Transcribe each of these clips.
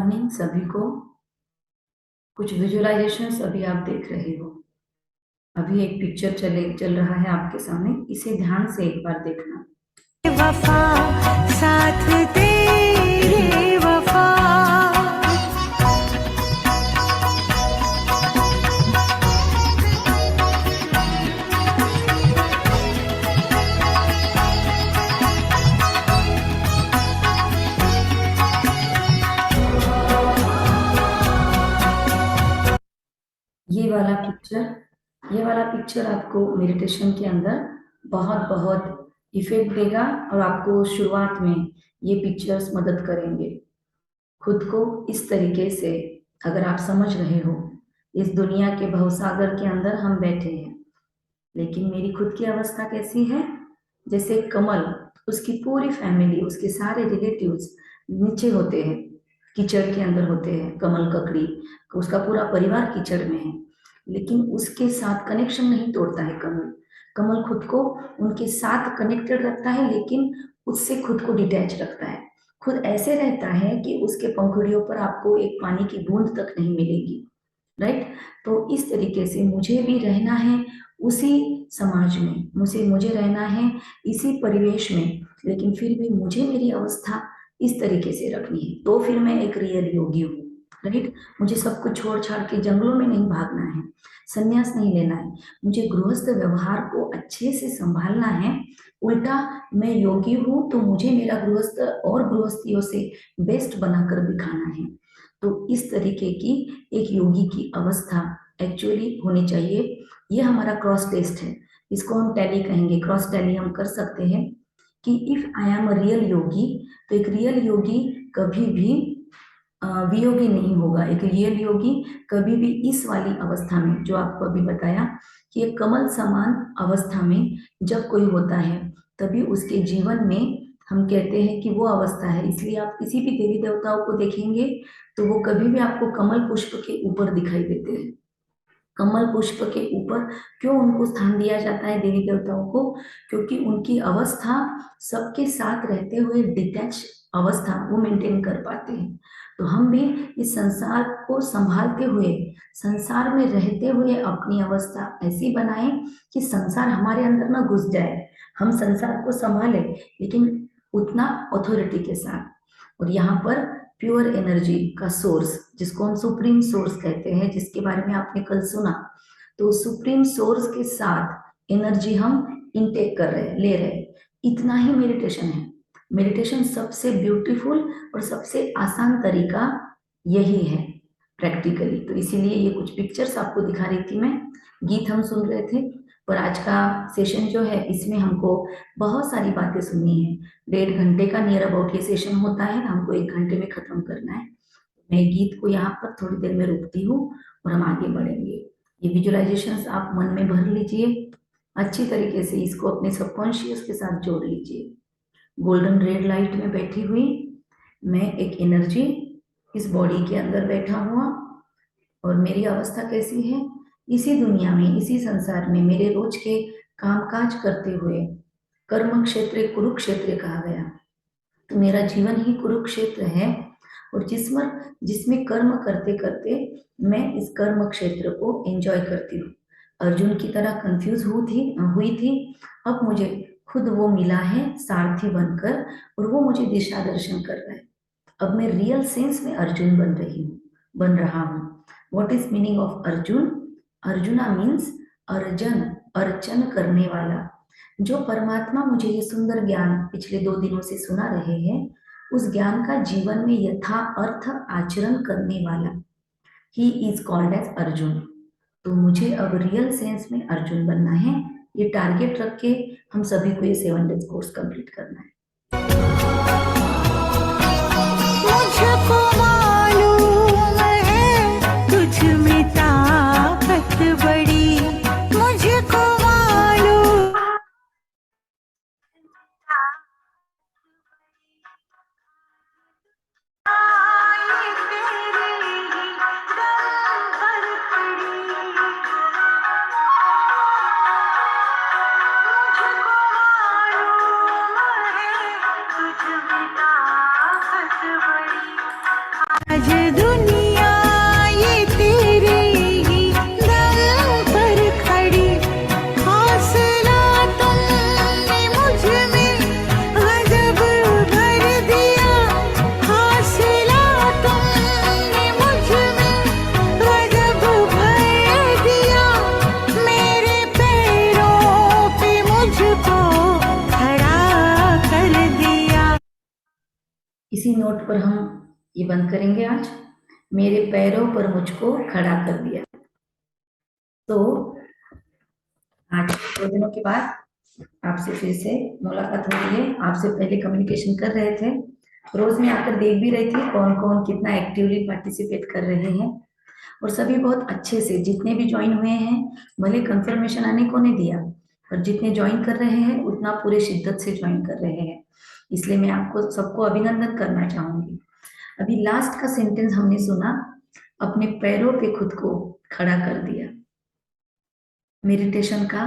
Morning सभी को। कुछ विजुअलाइजेशंस अभी आप देख रहे हो। अभी एक पिक्चर चल रहा है आपके सामने, इसे ध्यान से एक बार देखना। वफा साथ तेरे वफा। ये वाला पिक्चर आपको मेडिटेशन के अंदर बहुत बहुत इफेक्ट देगा और आपको शुरुआत में ये पिक्चर्स मदद करेंगे। खुद को इस तरीके से अगर आप समझ रहे हो, इस दुनिया के भवसागर के अंदर हम बैठे हैं, लेकिन मेरी खुद की अवस्था कैसी है? जैसे कमल, उसकी पूरी फैमिली, उसके सारे रिलेटिव्स नीचे होते हैं, कीचड़ के अंदर होते हैं। कमल ककड़ी, उसका पूरा परिवार कीचड़ में है, लेकिन उसके साथ कनेक्शन नहीं तोड़ता है कमल। कमल खुद को उनके साथ कनेक्टेड रखता है, लेकिन उससे खुद को डिटैच रखता है। खुद ऐसे रहता है कि उसके पंखुड़ियों पर आपको एक पानी की बूंद तक नहीं मिलेगी। राइट? तो इस तरीके से मुझे भी रहना है उसी समाज में, मुझे रहना है इसी परिवेश में, लेकिन फिर भी मुझे मेरी अवस्था इस तरीके से रखनी है, तो फिर मैं एक रियल योगी हूँ। राइट? मुझे सब कुछ छोड़ छाड़ के जंगलों में नहीं भागना है, संन्यास नहीं लेना है, मुझे गृहस्थ व्यवहार को अच्छे से संभालना है। उल्टा मैं योगी हूँ तो मुझे मेरा गृहस्थ और गृहस्थियों से बेस्ट बनाकर दिखाना है। तो इस तरीके की एक योगी की अवस्था एक्चुअली होनी चाहिए। ये हमारा क्रॉस टेस्ट है, इसको हम टैली कहेंगे। क्रॉस टैली हम कर सकते हैं कि if I am a real yogi, तो एक रियल योगी कभी भी वियोगी नहीं होगा। एक रियल योगी कभी भी इस वाली अवस्था में, जो आपको अभी बताया कि एक कमल समान अवस्था में जब कोई होता है, तभी उसके जीवन में हम कहते हैं कि वो अवस्था है। इसलिए आप किसी भी देवी देवताओं को देखेंगे तो वो कभी भी आपको कमल पुष्प के ऊपर दिखाई देते हैं। कमल पुष्प के ऊपर क्यों उनको स्थान दिया जाता है देवी देवताओं को? क्योंकि उनकी अवस्था सबके साथ रहते हुए डिटैच अवस्था वो मेंटेन कर पाते हैं। तो हम भी इस संसार को संभालते हुए, संसार में रहते हुए अपनी अवस्था ऐसी बनाएं कि संसार हमारे अंदर ना घुस जाए। हम संसार को संभालें, लेकिन उतना ऑथोरिटी के साथ। और यहाँ पर प्योर एनर्जी का सोर्स, जिसको हम सुप्रीम सोर्स कहते हैं, जिसके बारे में आपने कल सुना, तो सुप्रीम सोर्स के साथ एनर्जी हम इनटेक कर रहे हैं, ले रहे हैं। इतना ही मेडिटेशन है। मेडिटेशन सबसे ब्यूटीफुल और सबसे आसान तरीका यही है प्रैक्टिकली। तो इसीलिए ये कुछ पिक्चर्स आपको दिखा रही थी मैं, गीत हम सुन रहे थे। पर आज का सेशन जो है, इसमें हमको बहुत सारी बातें सुननी है। 1.5 घंटे का नियर अबाउट ये सेशन होता है, हमको 1 घंटे में खत्म करना है। मैं गीत को यहाँ पर थोड़ी देर में रोकती हूँ और हम आगे बढ़ेंगे। ये विजुअलाइजेशंस आप मन में भर लीजिए अच्छी तरीके से, इसको अपने सबकॉन्शियस के साथ जोड़ लीजिए। गोल्डन रेड लाइट में बैठी हुई मैं एक एनर्जी इस बॉडी के अंदर बैठा हुआ, और मेरी अवस्था कैसी है इसी दुनिया में, इसी संसार में मेरे रोज के कामकाज करते हुए। कर्म क्षेत्र कुरुक्षेत्र कहा गया, तो मेरा जीवन ही कुरुक्षेत्र है। और जिसमें कर्म करते करते मैं इस कर्म क्षेत्र को एंजॉय करती हूँ। अर्जुन की तरह कंफ्यूज हुई थी। अब मुझे खुद वो मिला है सारथी बनकर, और वो मुझे दिशा दर्शन कर रहा है। अब मैं रियल सेंस में अर्जुन बन रहा हूँ। What is meaning of Arjun? Arjuna means अर्जन, अर्चन करने वाला। जो परमात्मा मुझे ये सुंदर ज्ञान पिछले 2 दिनों से सुना रहे हैं, उस ज्ञान का जीवन में यथा अर्थ आचरण करने वाला, he is called as Arjun. तो मुझे अब रियल सेंस में अर्जुन बनना है। ये टारगेट रख के हम सभी को ये 7 डेज कोर्स कंप्लीट करना है। मुझको मालूम है तुझ में ताकत बड़ी, मुझको मालूम आए तेरे ही दम पर खड़ी। मुझको मालूम है इसी नोट पर हम ये बंद करेंगे आज। मेरे पैरों पर मुझको खड़ा कर दिया। तो आज 2 दिनों के बाद आपसे फिर से मुलाकात हो रही है। आपसे पहले कम्युनिकेशन कर रहे थे, रोज मैं आकर देख भी रही थी कौन कौन कितना एक्टिवली पार्टिसिपेट कर रहे हैं, और सभी बहुत अच्छे से, जितने भी ज्वाइन हुए हैं, भले कंफर्मेशन आने को नहीं दिया, पर जितने ज्वाइन कर रहे हैं उतना पूरे शिद्दत से ज्वाइन कर रहे हैं, इसलिए मैं आपको सबको अभिनंदन करना चाहूंगी। अभी लास्ट का सेंटेंस हमने सुना, अपने पैरों पे खुद को खड़ा कर दिया। मेडिटेशन का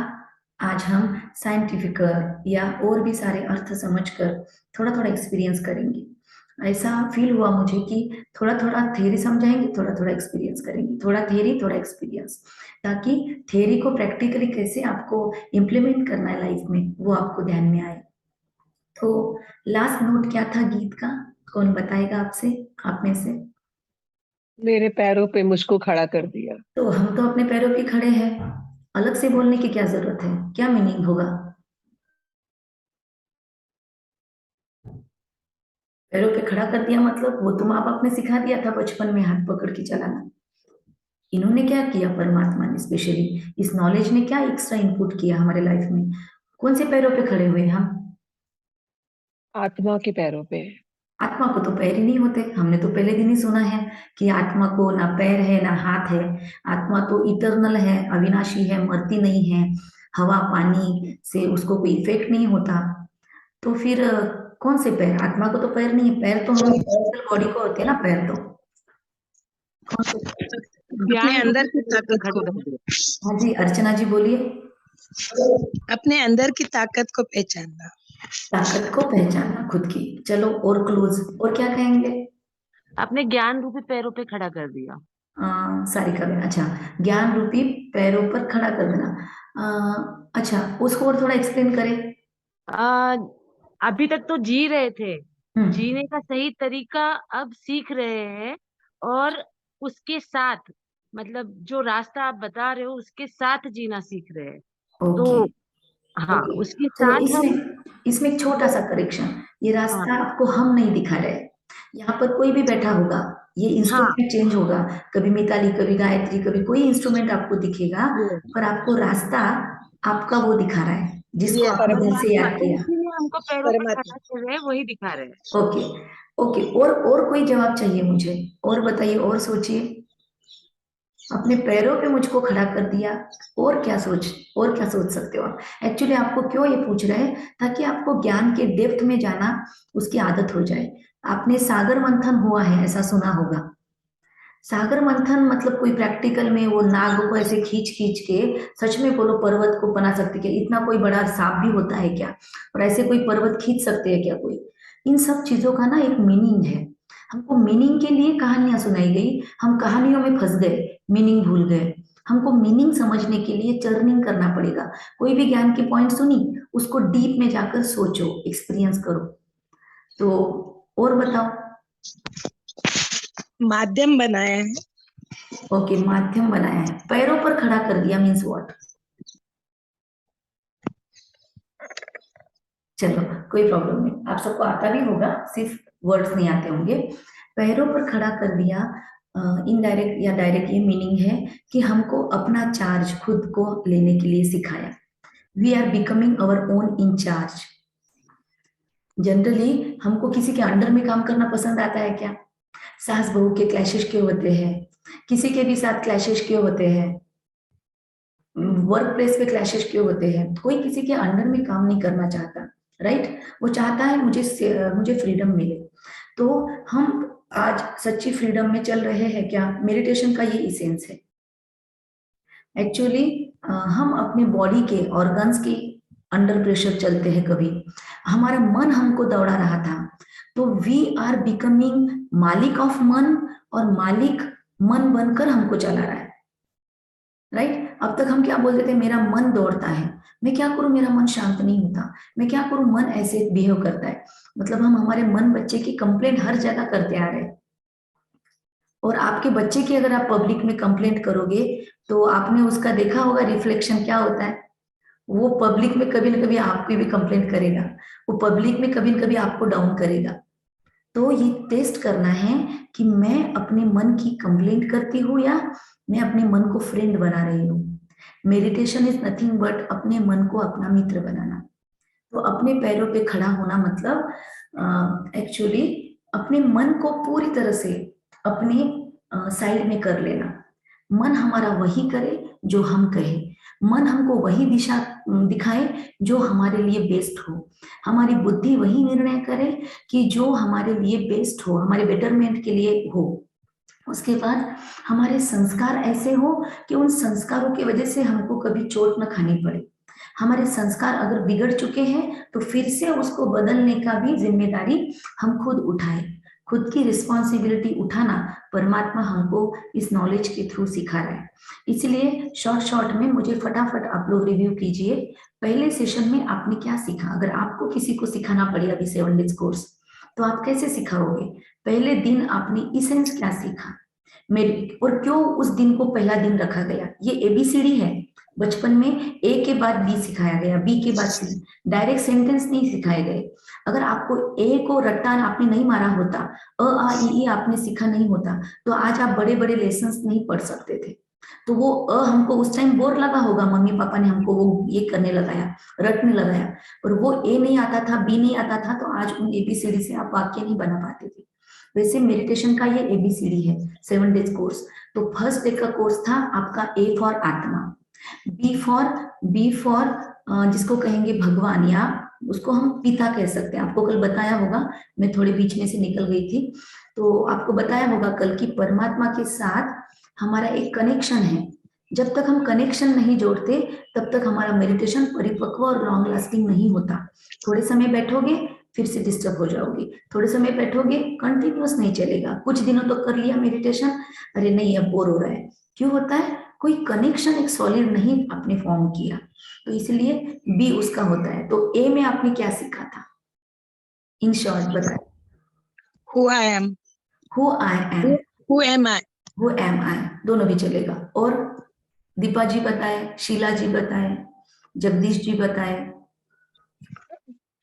आज हम साइंटिफिक या और भी सारे अर्थ समझकर थोड़ा थोड़ा एक्सपीरियंस करेंगे। ऐसा फील हुआ मुझे कि थोड़ा थोड़ा थ्योरी समझाएंगे, थोड़ा थोड़ा एक्सपीरियंस करेंगे, थोड़ा थ्योरी थोड़ा एक्सपीरियंस, ताकि थ्योरी को प्रैक्टिकली कैसे आपको इम्प्लीमेंट करना है लाइफ में वो आपको ध्यान में आए। तो लास्ट नोट क्या था गीत का, कौन बताएगा आपसे, आप में से? मेरे पैरों पे मुझको खड़ा कर दिया। तो हम तो अपने पैरों पे खड़े हैं, अलग से बोलने की क्या जरूरत है, क्या मीनिंग होगा? पैरों पे खड़ा कर दिया मतलब वो तो माँ बाप ने सिखा दिया था बचपन में हाथ पकड़ के चलाना। इन्होंने क्या किया, परमात्मा ने स्पेशली इस नॉलेज ने क्या एक्स्ट्रा इनपुट किया हमारे लाइफ में? कौन से पैरों पे खड़े हुए हम? आत्मा के पैरों पे। आत्मा को तो पैर ही नहीं होते, हमने तो पहले दिन ही सुना है कि आत्मा को ना पैर है ना हाथ है, आत्मा तो इटरनल है, अविनाशी है, मरती नहीं है, हवा पानी से उसको कोई इफेक्ट नहीं होता। तो फिर कौन से पैर? आत्मा को तो पैर नहीं है, पैर तो हम बॉडी को होते हैं ना पैर, तो कौन से? अपने अंदर की ताकत को, हाँ जी, अर्चना जी बोलिए। अपने अंदर की ताकत को पहचानना। ताकत को पहचानना खुद की। चलो और क्लोज, और क्या कहेंगे? अपने ज्ञान रूपी पैरों पे खड़ा कर दिया। सारिका में, अच्छा, ज्ञान रूपी पैरों पर खड़ा कर देना। अच्छा, उसको और थोड़ा एक्सप्लेन करें। आ, अभी तक तो जी रहे थे, हम्म, जीने का सही तरीका अब सीख रहे हैं, और उसके साथ मतलब जो रास्ता आप बता रहे हो उसके साथ जीना सीख रहे हैं। ओके तो हाँ, ओके। उसके चलो साथ हम। इसमें एक छोटा सा करेक्शन, ये हाँ रास्ता आपको हम नहीं दिखा रहे। यहाँ पर कोई भी बैठा होगा, ये हाँ इंस्ट्रूमेंट चेंज होगा, कभी मिताली, कभी गायत्री, कभी कोई इंस्ट्रूमेंट आपको दिखेगा, ये पर आपको रास्ता आपका वो दिखा रहा है जिसको ये आपने दिल से परमात्मा, याद किया। इसीलिए हमको पैरों पे परमात्मा खड़ा कर रहे हैं, वही दिखा रहे हैं। ओके ओके, और कोई जवाब चाहिए मुझे? और बताइए, और सोचिए। अपने पैरों पे मुझको खड़ा कर दिया, और क्या सोच सकते हो आप? एक्चुअली आपको क्यों ये पूछ रहे हैं, ताकि आपको ज्ञान के डेप्थ में जाना उसकी आदत हो जाए। आपने सागर मंथन हुआ है, ऐसा सुना होगा। सागर मंथन मतलब कोई प्रैक्टिकल में वो नाग को ऐसे खींच खींच के, सच में बोलो, पर्वत को बना सकते क्या? इतना कोई बड़ा सांप भी होता है क्या? और ऐसे कोई पर्वत खींच सकते हैं क्या कोई? इन सब चीजों का ना एक मीनिंग है। हमको मीनिंग के लिए कहानियां सुनाई गई, हम कहानियों में फंस गए, मीनिंग भूल गए। हमको मीनिंग समझने के लिए जर्निंग करना पड़ेगा। कोई भी ज्ञान की पॉइंट सुनी, उसको डीप में जाकर सोचो, एक्सपीरियंस करो। तो और बताओ। माध्यम बनाया है। ओके, माध्यम बनाया है, पैरों पर खड़ा कर दिया मीन्स व्हाट? चलो कोई प्रॉब्लम नहीं, आप सबको आता भी होगा, सिर्फ वर्ड्स नहीं आते होंगे। पैरों पर खड़ा कर दिया, इनडायरेक्ट या डायरेक्ट ये मीनिंग है कि हमको अपना चार्ज खुद को लेने के लिए सिखाया। We are becoming our own incharge. Generally हमको किसी के अंडर में काम करना पसंद आता है क्या? सास बहू के क्लैशेस क्यों होते हैं? किसी के भी साथ क्लैशेस क्यों होते हैं? वर्क प्लेस पे क्लैशेस क्यों होते हैं? कोई किसी के अंडर में काम नहीं करना चाहता, राइट? वो चाहता है मुझे फ्रीडम मिले। तो हम आज सच्ची फ्रीडम में चल रहे हैं क्या? मेडिटेशन का ये इसेंस है। एक्चुअली हम अपने बॉडी के ऑर्गन्स के अंडर प्रेशर चलते हैं, कभी हमारा मन हमको दौड़ा रहा था, तो वी आर बिकमिंग मालिक ऑफ मन, और मालिक मन बनकर हमको चला रहा है, राइट? अब तक हम क्या बोलते थे, मेरा मन दौड़ता है, मैं क्या करूं, मेरा मन शांत नहीं होता, मैं क्या करूं, मन ऐसे बिहेव करता है। मतलब हम हमारे मन बच्चे की कंप्लेंट हर जगह करते आ रहे हैं। और आपके बच्चे की अगर आप पब्लिक में कंप्लेंट करोगे, तो आपने उसका देखा होगा रिफ्लेक्शन क्या होता है। वो पब्लिक में कभी ना कभी आपकी भी कंप्लेंट करेगा, वो पब्लिक में कभी ना कभी आपको डाउन करेगा। तो ये टेस्ट करना है कि मैं अपने मन की कंप्लेंट करती हूँ या मैं अपने मन को फ्रेंड बना रही हूँ। मेडिटेशन इज नथिंग बट अपने मन को अपना मित्र बनाना। तो अपने पैरों पे खड़ा होना मतलब एक्चुअली अपने मन को पूरी तरह से अपने साइड में कर लेना। मन हमारा वही करे जो हम कहें, मन हमको वही दिशा दिखाए जो हमारे लिए बेस्ट हो, हमारी बुद्धि वही निर्णय करे कि जो हमारे लिए बेस्ट हो, हमारे बेटरमेंट के लिए हो। उसके बाद हमारे संस्कार ऐसे हो कि उन संस्कारों की वजह से हमको कभी चोट न खानी पड़े। हमारे संस्कार अगर बिगड़ चुके हैं तो फिर से उसको बदलने का भी जिम्मेदारी हम खुद उठाए। खुद की रिस्पॉन्सिबिलिटी उठाना परमात्मा हमको इस नॉलेज के थ्रू सिखा रहा है। इसलिए शॉर्ट शॉर्ट में मुझे फटाफट आप लोग रिव्यू कीजिए। पहले सेशन में आपने क्या सीखा? अगर आपको किसी को सिखाना पड़े अभी 7 डेज कोर्स, तो आप कैसे सिखाओगे? पहले दिन आपने इसेंस क्या सीखा मेरे, और क्यों उस दिन को पहला दिन रखा गया? ये एबीसीडी है। बचपन में ए के बाद बी सिखाया गया, बी के बाद सी, डायरेक्ट सेंटेंस नहीं सिखाए गए। अगर आपको ए को रट्टा आपने नहीं मारा होता, अ आ ई आपने सीखा नहीं होता, तो आज आप बड़े बड़े लेसन्स नहीं पढ़ सकते थे। तो वो हमको उस टाइम बोर लगा होगा, मम्मी पापा ने हमको वो ये करने लगाया, रटने लगाया, और वो ए नहीं आता था, बी नहीं आता था, तो आज उन एबीसीडी से आप वाक्य नहीं बना पाते थे। वैसे मेडिटेशन का ये एबीसीडी है 7 डेज कोर्स। तो फर्स्ट डे का कोर्स था आपका ए फॉर आत्मा, बी फॉर जिसको कहेंगे भगवान, या उसको हम पिता कह सकते हैं। आपको कल बताया होगा, मैं थोड़े बीच में से निकल गई थी, तो आपको बताया होगा कल कि परमात्मा के साथ हमारा एक कनेक्शन है। जब तक हम कनेक्शन नहीं जोड़ते तब तक हमारा मेडिटेशन परिपक्व और लॉन्ग लास्टिंग नहीं होता। थोड़े समय बैठोगे फिर से डिस्टर्ब हो जाओगे, थोड़े समय बैठोगे कंटिन्यूअस नहीं चलेगा, कुछ दिनों तो कर लिया मेडिटेशन, अरे नहीं अब बोर हो रहा है। क्यों होता है? कोई कनेक्शन एक सॉलिड नहीं आपने फॉर्म किया। तो इसलिए बी उसका होता है। तो ए में आपने क्या सीखा था? इन शॉर्ट बताए। Who I am. Who I am, Who am I? Who am I, दोनों भी चलेगा। और दीपा जी बताए, शीला जी बताए, जगदीश जी बताए।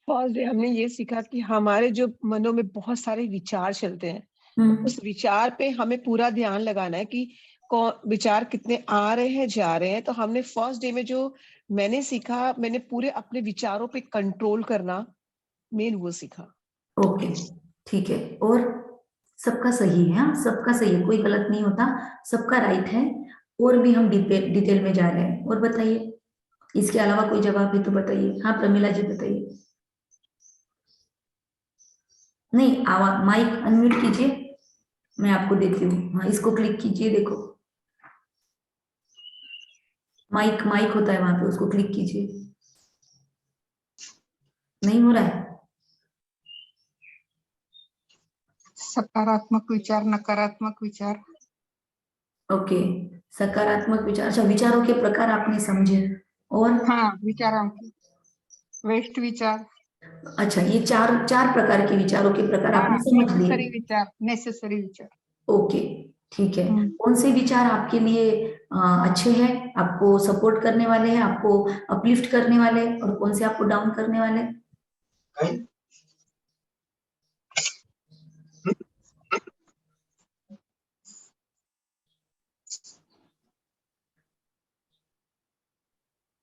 फर्स्ट डे हमने ये सीखा कि हमारे जो मनों में बहुत सारे विचार चलते हैं, उस विचार पे हमें पूरा ध्यान लगाना है कि कौन विचार कितने आ रहे हैं जा रहे हैं। तो हमने फर्स्ट डे में जो मैंने सीखा, मैंने पूरे अपने विचारों पे कंट्रोल करना, मेन वो सीखा। ओके ठीक है। और सबका सही है, हाँ सबका सही है, कोई गलत नहीं होता, सबका राइट है। और भी हम डिटेल में जा रहे हैं। और बताइए, इसके अलावा कोई जवाब है तो बताइए। हाँ प्रमिला जी बताइए। नहीं, आवाज माइक अनम्यूट कीजिए, मैं आपको देती हूँ। हाँ इसको क्लिक कीजिए, देखो माइक माइक होता है वहां पे, उसको क्लिक कीजिए। नहीं हो रहा है? सकारात्मक विचार, नकारात्मक विचार। ओके, सकारात्मक विचार। अच्छा, विचारों के प्रकार आपने समझे। और हाँ, विचारों की वेस्ट विचार। अच्छा, ये चार चार प्रकार के विचारों के प्रकार आपने समझ लिए। नेसेसरी विचार। ओके ठीक है। कौन से विचार आपके लिए अच्छे हैं, आपको सपोर्ट करने वाले हैं, आपको अपलिफ्ट करने वाले, और कौन से आपको डाउन करने वाले?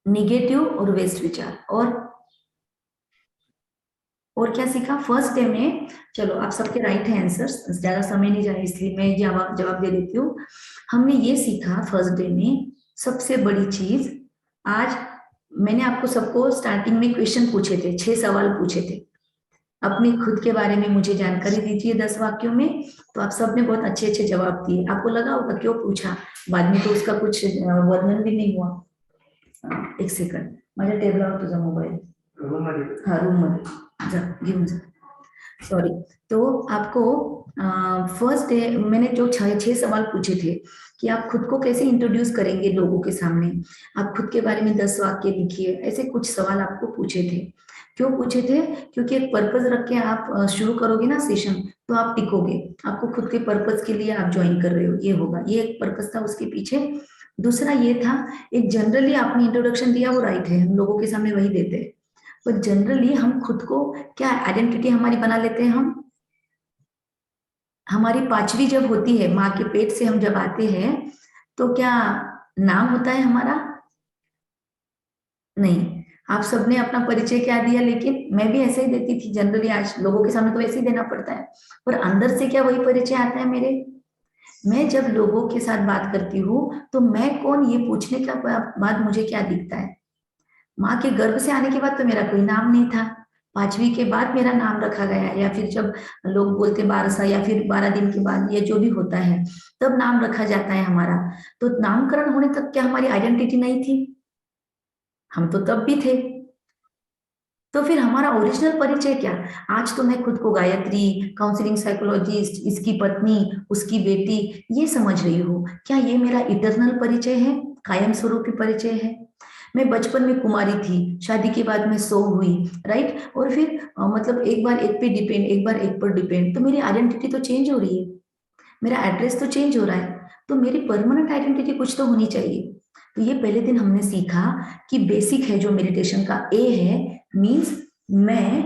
निगेटिव और वेस्ट विचार। और क्या सीखा फर्स्ट डे में? चलो आप सबके राइट है आंसर्स, ज्यादा समय नहीं जाए इसलिए मैं जवाब दे देती हूँ। हमने ये सीखा फर्स्ट डे में, सबसे बड़ी चीज। आज मैंने आपको सबको स्टार्टिंग में क्वेश्चन पूछे थे, 6 सवाल पूछे थे। अपने खुद के बारे में मुझे जानकारी दीजिए 10 वाक्यों में। तो आप सबने बहुत अच्छे अच्छे जवाब दिए। आपको लगा होगा क्यों पूछा, बाद में तो उसका कुछ वर्णन भी नहीं हुआ। एक सेकंड, माझ्या टेबलावर तुझा मोबाईल, हाँ रूम मध्ये जा, घेऊन जा, सॉरी। तो आपको फर्स्ट डे मैंने जो 6 सवाल पूछे थे कि आप खुद को कैसे इंट्रोड्यूस करेंगे लोगों के सामने, आप खुद के बारे में 10 वाक्य लिखिए, ऐसे कुछ सवाल आपको पूछे थे। क्यों पूछे थे? क्योंकि एक पर्पज रख के आप शुरू करोगे ना सेशन, तो आप टिकोगे, आपको खुद के पर्पज के लिए आप ज्वाइन कर रहे हो, ये होगा, ये एक पर्पज था उसके पीछे। दूसरा ये था, एक जनरली आपने इंट्रोडक्शन दिया, वो राइट है, हम लोगों के सामने वही देते हैं, पर जनरली हम खुद को क्या आइडेंटिटी हमारी बना लेते हैं हम, हमारी पांचवी जब होती है, माँ के पेट से हम जब आते हैं, तो क्या नाम होता है हमारा? नहीं। आप सबने अपना परिचय क्या दिया, लेकिन मैं भी ऐसे ही देती थी जनरली, आज लोगों के सामने तो ऐसे ही देना पड़ता है, पर अंदर से क्या वही परिचय आता है मेरे? मैं जब लोगों के साथ बात करती हूँ तो मैं कौन, ये पूछने का बाद मुझे क्या दिखता है? माँ के गर्भ से आने के बाद तो मेरा कोई नाम नहीं था, पांचवी के बाद मेरा नाम रखा गया, या फिर जब लोग बोलते 12 साल या फिर 12 दिन के बाद, या जो भी होता है, तब नाम रखा जाता है हमारा। तो नामकरण होने तक क्या हमारी आइडेंटिटी नहीं थी? हम तो तब भी थे। तो फिर हमारा ओरिजिनल परिचय क्या? आज तो मैं खुद को गायत्री, काउंसलिंग साइकोलॉजिस्ट, इसकी पत्नी, उसकी बेटी, ये समझ रही हूँ। क्या ये मेरा इटरनल परिचय है, कायम स्वरूपी परिचय है? मैं बचपन में कुमारी थी, शादी के बाद मैं सो हुई, राइट? और फिर मतलब एक बार एक पे डिपेंड, एक बार एक पर डिपेंड, तो मेरी आइडेंटिटी तो चेंज हो रही है, मेरा एड्रेस तो चेंज हो रहा है, तो मेरी परमानेंट आइडेंटिटी कुछ तो होनी चाहिए। तो ये पहले दिन हमने सीखा कि बेसिक है जो मेडिटेशन का ए है, मीन्स मैं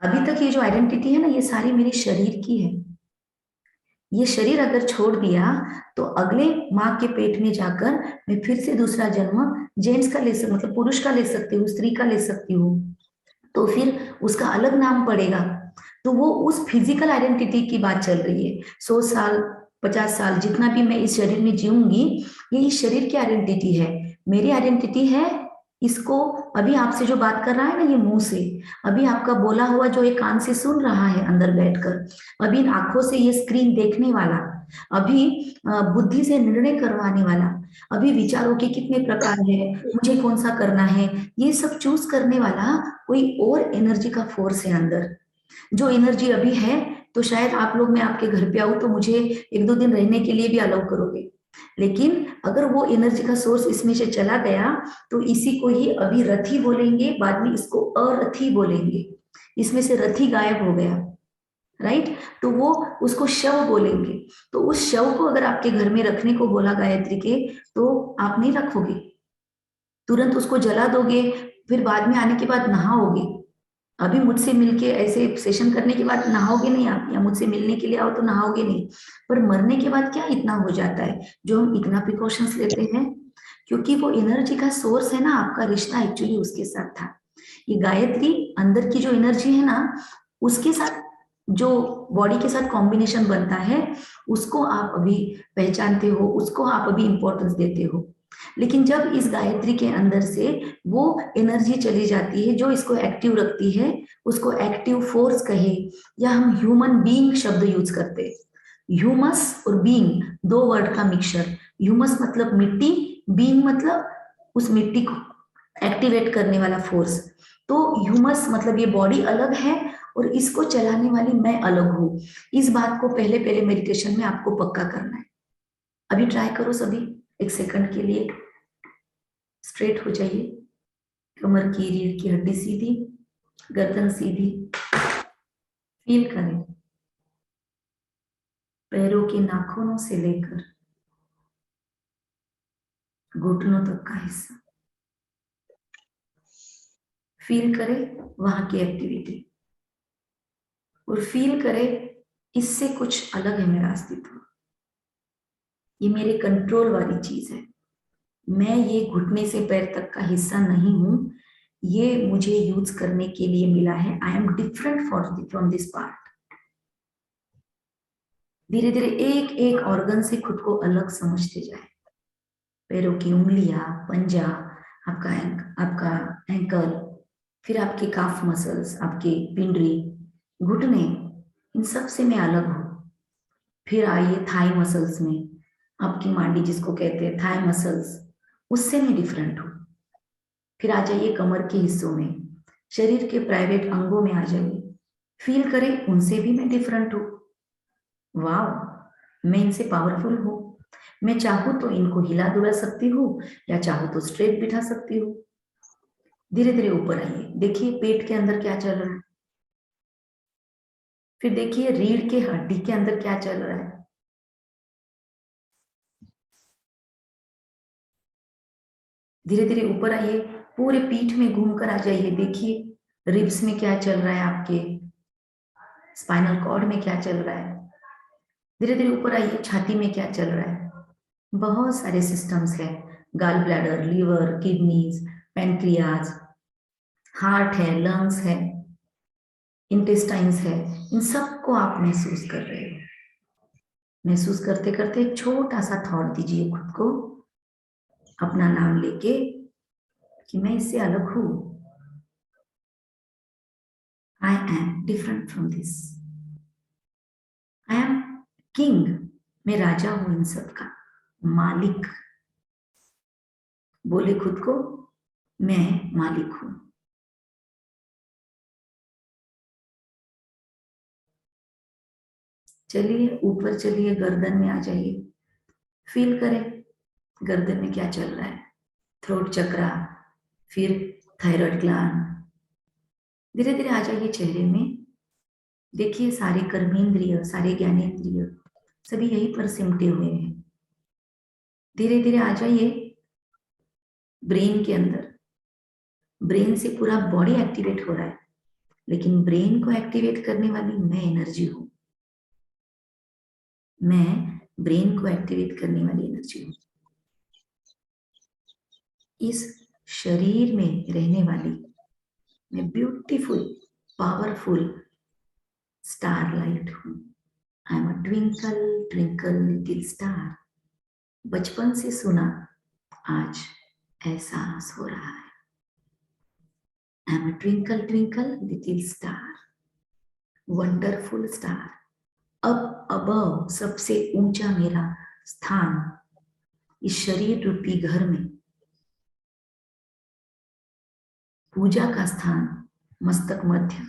अभी तक ये जो आइडेंटिटी है ना, ये सारी मेरी शरीर की है। ये शरीर अगर छोड़ दिया तो अगले माँ के पेट में जाकर मैं फिर से दूसरा जन्म जेंट्स का ले सकती, मतलब पुरुष का ले सकती हूँ, स्त्री का ले सकती हूँ, तो फिर उसका अलग नाम पड़ेगा। तो वो उस फिजिकल आइडेंटिटी की बात चल रही है। 100 साल, 50 साल, जितना भी मैं इस शरीर में जीऊंगी, ये इस शरीर की आइडेंटिटी है। मेरी आइडेंटिटी है इसको, अभी आपसे जो बात कर रहा है ना, ये मुंह से, अभी आपका बोला हुआ जो एक कान से सुन रहा है अंदर बैठकर, अभी इन आंखों से ये स्क्रीन देखने वाला, अभी बुद्धि से निर्णय करवाने वाला, अभी विचारों के कितने प्रकार है, मुझे कौन सा करना है, ये सब चूज करने वाला कोई और एनर्जी का फोर्स है अंदर। जो एनर्जी अभी है, तो शायद आप लोग, मैं आपके घर पे आऊं तो मुझे 1-2 दिन रहने के लिए भी अलाउ करोगे, लेकिन अगर वो एनर्जी का सोर्स इसमें से चला गया तो इसी को ही अभी रथी बोलेंगे, बाद में इसको अरथी बोलेंगे। इसमें से रथी गायब हो गया, राइट? तो वो उसको शव बोलेंगे। तो उस शव को अगर आपके घर में रखने को बोला गायत्री के, तो आप नहीं रखोगे, तुरंत उसको जला दोगे, फिर बाद में आने के बाद नहाओगे। अभी मुझसे मिलके ऐसे सेशन करने के बाद नहाओगे नहीं आप, या मुझसे मिलने के लिए आओ तो नहाओगे नहीं, पर मरने के बाद क्या इतना हो जाता है जो हम इतना प्रिकॉशंस लेते हैं? क्योंकि वो एनर्जी का सोर्स है ना, आपका रिश्ता एक्चुअली उसके साथ था। ये गायत्री अंदर की जो एनर्जी है ना, उसके साथ जो बॉडी के साथ कॉम्बिनेशन बनता है, उसको आप अभी पहचानते हो, उसको आप अभी इंपॉर्टेंस देते हो। लेकिन जब इस गायत्री के अंदर से वो एनर्जी चली जाती है जो इसको एक्टिव रखती है, उसको एक्टिव फोर्स कहे, या हम ह्यूमन बीइंग शब्द यूज करते हैं। ह्यूमस और बीइंग, दो वर्ड का मिक्सचर। ह्यूमस मतलब मिट्टी, बीइंग मतलब उस मिट्टी को एक्टिवेट करने वाला फोर्स। तो ह्यूमस मतलब ये बॉडी अलग है और इसको चलाने वाली मैं अलग हूं। इस बात को पहले पहले मेडिटेशन में आपको पक्का करना है। अभी ट्राई करो सभी, 1 सेकंड के लिए स्ट्रेट हो जाइए, कमर की रीढ़ की हड्डी सीधी, गर्दन सीधी, फील करें पैरों के नाखूनों से लेकर घुटनों तक का हिस्सा, फील करें वहां की एक्टिविटी, और फील करें इससे कुछ अलग है मेरा अस्तित्व, ये मेरे कंट्रोल वाली चीज है, मैं ये घुटने से पैर तक का हिस्सा नहीं हूं, ये मुझे यूज करने के लिए मिला है। I am different from this part. धीरे धीरे एक एक ऑर्गन से खुद को अलग समझते जाए। पैरों की उंगलियां, पंजा, आपका एंकल, फिर आपके काफ मसल्स, आपके पिंडरी, घुटने, इन सब से मैं अलग हूं। फिर आइए थाई मसल्स में, आपकी मांडी जिसको कहते हैं थाई मसल्स, उससे मैं डिफरेंट हूं। फिर आ जाइए कमर के हिस्सों में, शरीर के प्राइवेट अंगों में आ जाइए, फील करें उनसे भी मैं डिफरेंट हूं। वाह, मैं इनसे पावरफुल हूं, मैं चाहूं तो इनको हिला डुला सकती हूँ, या चाहूं तो स्ट्रेट बिठा सकती हूँ। धीरे धीरे ऊपर आइए, देखिए पेट के अंदर क्या चल रहा है, फिर देखिए रीढ़ के हड्डी के अंदर क्या चल रहा है। धीरे धीरे ऊपर आइए, पूरे पीठ में घूमकर आ जाइए, देखिए रिब्स में क्या चल रहा है, आपके स्पाइनल कॉर्ड में क्या चल रहा है। धीरे धीरे ऊपर आइए, छाती में क्या चल रहा है। बहुत सारे सिस्टम्स है, gall bladder, liver, kidneys, pancreas, heart है, लंग्स है, इंटेस्टाइन्स है। इन सबको आप महसूस कर रहे हो। महसूस करते करते एक छोटा सा थॉट दीजिए खुद को, अपना नाम लेके, कि मैं इससे अलग हूं। I am different from this. I am king. मैं राजा हूं इन सब का, मालिक। बोले खुद को, मैं मालिक हूं। चलिए ऊपर चलिए, गर्दन में आ जाइए। फील करें गर्दन में क्या चल रहा है। थ्रोट चक्रा, फिर थायराइड ग्लैंड। धीरे धीरे आ जाइए चेहरे में। देखिए सारे कर्मेंद्रिय, सारे ज्ञानेंद्रिय सभी यहीं पर सिमटे हुए हैं। धीरे धीरे आ जाइए ब्रेन के अंदर। ब्रेन से पूरा बॉडी एक्टिवेट हो रहा है, लेकिन ब्रेन को एक्टिवेट करने वाली मैं एनर्जी हूं। मैं ब्रेन को एक्टिवेट करने वाली एनर्जी हूं। इस शरीर में रहने वाली मैं ब्यूटीफुल, पावरफुल स्टारलाइट हूं। आई am a twinkle twinkle little star. बचपन से सुना, आज एहसास हो रहा है। आई am a twinkle twinkle little star, wonderful star. अब अबव, सबसे ऊंचा मेरा स्थान इस शरीर रूपी घर में, पूजा का स्थान, मस्तक मध्य,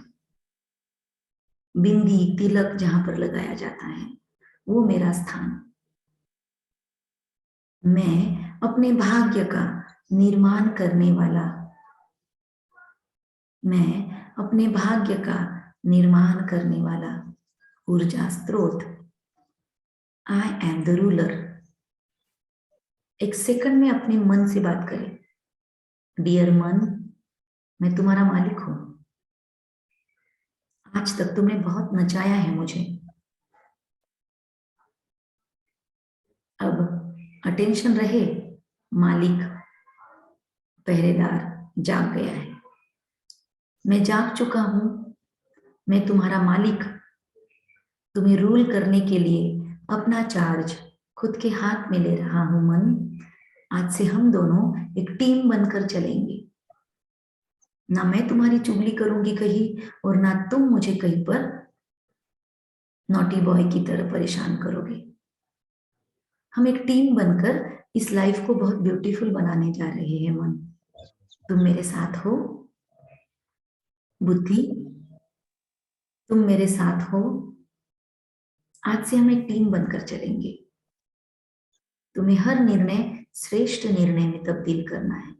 बिंदी तिलक जहां पर लगाया जाता है, वो मेरा स्थान। मैं अपने भाग्य का निर्माण करने वाला, मैं अपने भाग्य का निर्माण करने वाला ऊर्जा स्रोत। I am the ruler. एक सेकंड में अपने मन से बात करें। डियर मन, मैं तुम्हारा मालिक हूं। आज तक तुमने बहुत नचाया है मुझे। अब अटेंशन रहे, मालिक पहरेदार जाग गया है। मैं जाग चुका हूं, मैं तुम्हारा मालिक। तुम्हें रूल करने के लिए अपना चार्ज खुद के हाथ में ले रहा हूं मन। आज से हम दोनों एक टीम बनकर चलेंगे। ना मैं तुम्हारी चुगली करूंगी कहीं, और ना तुम मुझे कहीं पर नॉटी बॉय की तरह परेशान करोगे। हम एक टीम बनकर इस लाइफ को बहुत ब्यूटीफुल बनाने जा रहे हैं मन। तुम मेरे साथ हो बुद्धि, तुम मेरे साथ हो। आज से हम एक टीम बनकर चलेंगे। तुम्हें हर निर्णय श्रेष्ठ निर्णय में तब्दील करना है।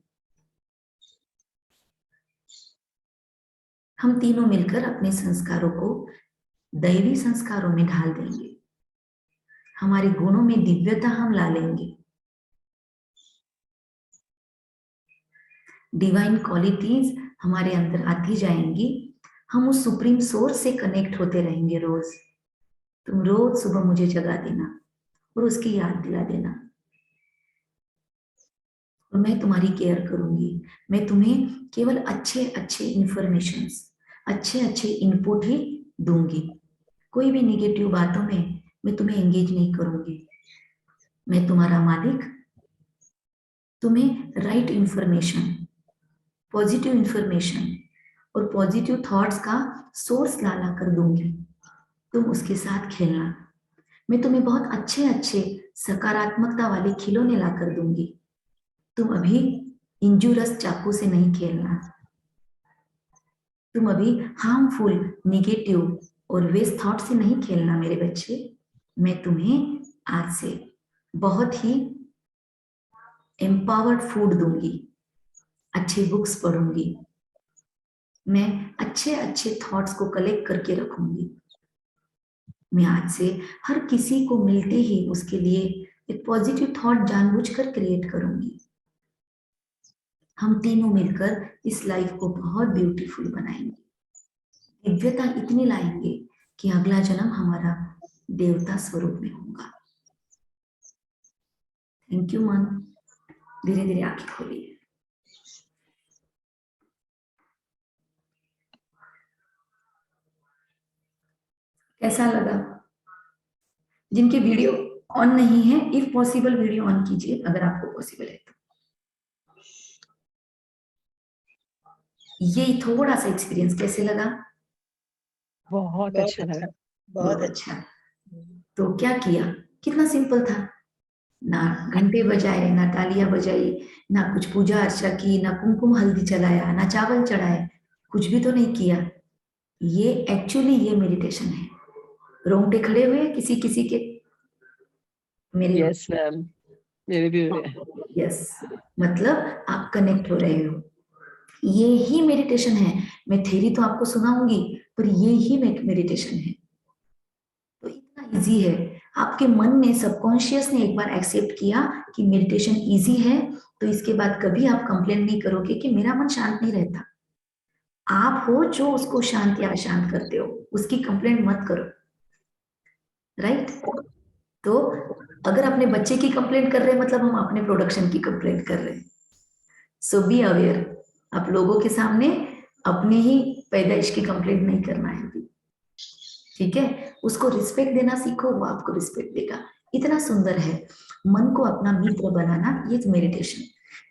हम तीनों मिलकर अपने संस्कारों को दैवी संस्कारों में ढाल देंगे। हमारे गुणों में दिव्यता हम ला लेंगे। डिवाइन क्वालिटीज हमारे अंदर आती जाएंगी। हम उस सुप्रीम सोर्स से कनेक्ट होते रहेंगे रोज। तुम रोज सुबह मुझे जगा देना और उसकी याद दिला देना, और मैं तुम्हारी केयर करूंगी। मैं तुम्हें केवल अच्छे अच्छे इंफॉर्मेशंस, अच्छे अच्छे इनपुट ही दूंगी। कोई भी निगेटिव बातों में मैं तुम्हें एंगेज नहीं करूंगी। मैं तुम्हारा मालिक तुम्हें राइट इंफॉर्मेशन, पॉजिटिव इंफॉर्मेशन और पॉजिटिव थॉट्स का सोर्स ला ला कर दूंगी। तुम उसके साथ खेलना। मैं तुम्हें बहुत अच्छे अच्छे सकारात्मकता वाले खिलौने ला कर दूंगी। तुम अभी इंजुरस चाकू से नहीं खेलना। तुम अभी हार्मफुल, निगेटिव और वेस्ट थॉट से नहीं खेलना मेरे बच्चे। मैं तुम्हें आज से बहुत ही एम्पावर्ड फूड दूंगी। अच्छी बुक्स पढ़ूंगी। मैं अच्छे अच्छे थॉट्स को कलेक्ट करके रखूंगी। मैं आज से हर किसी को मिलते ही उसके लिए एक पॉजिटिव थॉट जानबूझकर क्रिएट करूंगी। हम तीनों मिलकर इस लाइफ को बहुत ब्यूटीफुल बनाएंगे। दिव्यता इतनी लाएंगे कि अगला जन्म हमारा देवता स्वरूप में होगा। थैंक यू मन। धीरे धीरे आंखें खोलिए। कैसा लगा? जिनके वीडियो ऑन नहीं है, इफ पॉसिबल वीडियो ऑन कीजिए अगर आपको पॉसिबल है तो। ये थोड़ा सा एक्सपीरियंस कैसे लगा? बहुत अच्छा लगा। बहुत अच्छा। तो क्या किया? कितना सिंपल था। ना घंटे बजाए, ना तालियां बजाई, ना कुछ पूजा अर्चा की, ना कुमकुम हल्दी चलाया, ना चावल चढ़ाए, कुछ भी तो नहीं किया। ये एक्चुअली ये मेडिटेशन है। रोंगटे खड़े हुए किसी किसी के? मेरे यस मैम, मेरे भी हुए। यस, मतलब आप कनेक्ट हो रहे हो। ये ही मेडिटेशन है। मैं थ्योरी तो आपको सुनाऊंगी, पर ये ही मेडिटेशन है। तो इतना इजी है। आपके मन ने, सबकॉन्शियस ने एक बार एक्सेप्ट किया कि मेडिटेशन इजी है, तो इसके बाद कभी आप कंप्लेन नहीं करोगे कि मेरा मन शांत नहीं रहता। आप हो जो उसको शांत या अशांत करते हो, उसकी कंप्लेंट मत करो। राइट? तो अगर अपने बच्चे की कंप्लेंट कर रहे हैं, मतलब हम अपने प्रोडक्शन की कंप्लेंट कर रहे हैं। सो बी अवेयर। आप लोगों के सामने अपने ही पैदाइश की कंप्लेंट नहीं करना है अभी। ठीक है? उसको रिस्पेक्ट देना सीखो, वो आपको रिस्पेक्ट देगा। इतना सुंदर है मन को अपना मित्र बनाना। ये मेडिटेशन।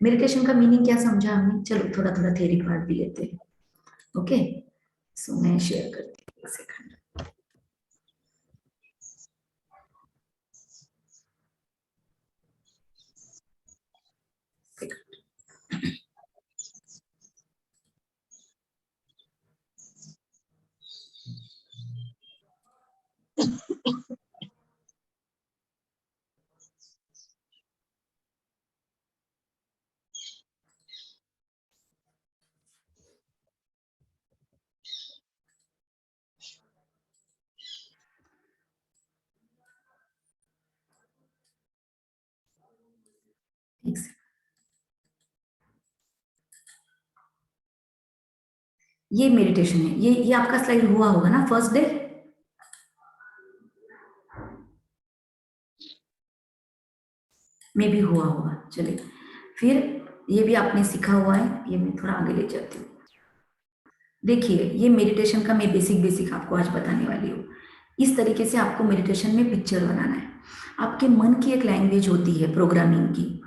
मेडिटेशन का मीनिंग क्या समझा हमने? चलो थोड़ा थोड़ा थ्योरी पार्ट भी लेते हैं। ओके, सो मैं शेयर करती हूँ एक सेकंड। एक सेकंड। ये मेडिटेशन है। ये आपका स्लाइड हुआ होगा ना फर्स्ट डे? में भी हुआ होगा। चलिए, फिर ये भी आपने सीखा हुआ है। ये मैं थोड़ा आगे ले जाती हूँ। देखिए, ये मेडिटेशन का मैं बेसिक आपको आज बताने वाली हूँ। इस तरीके से आपको मेडिटेशन में पिक्चर बनाना है। आपके मन की एक लैंग्वेज होती है प्रोग्रामिंग की।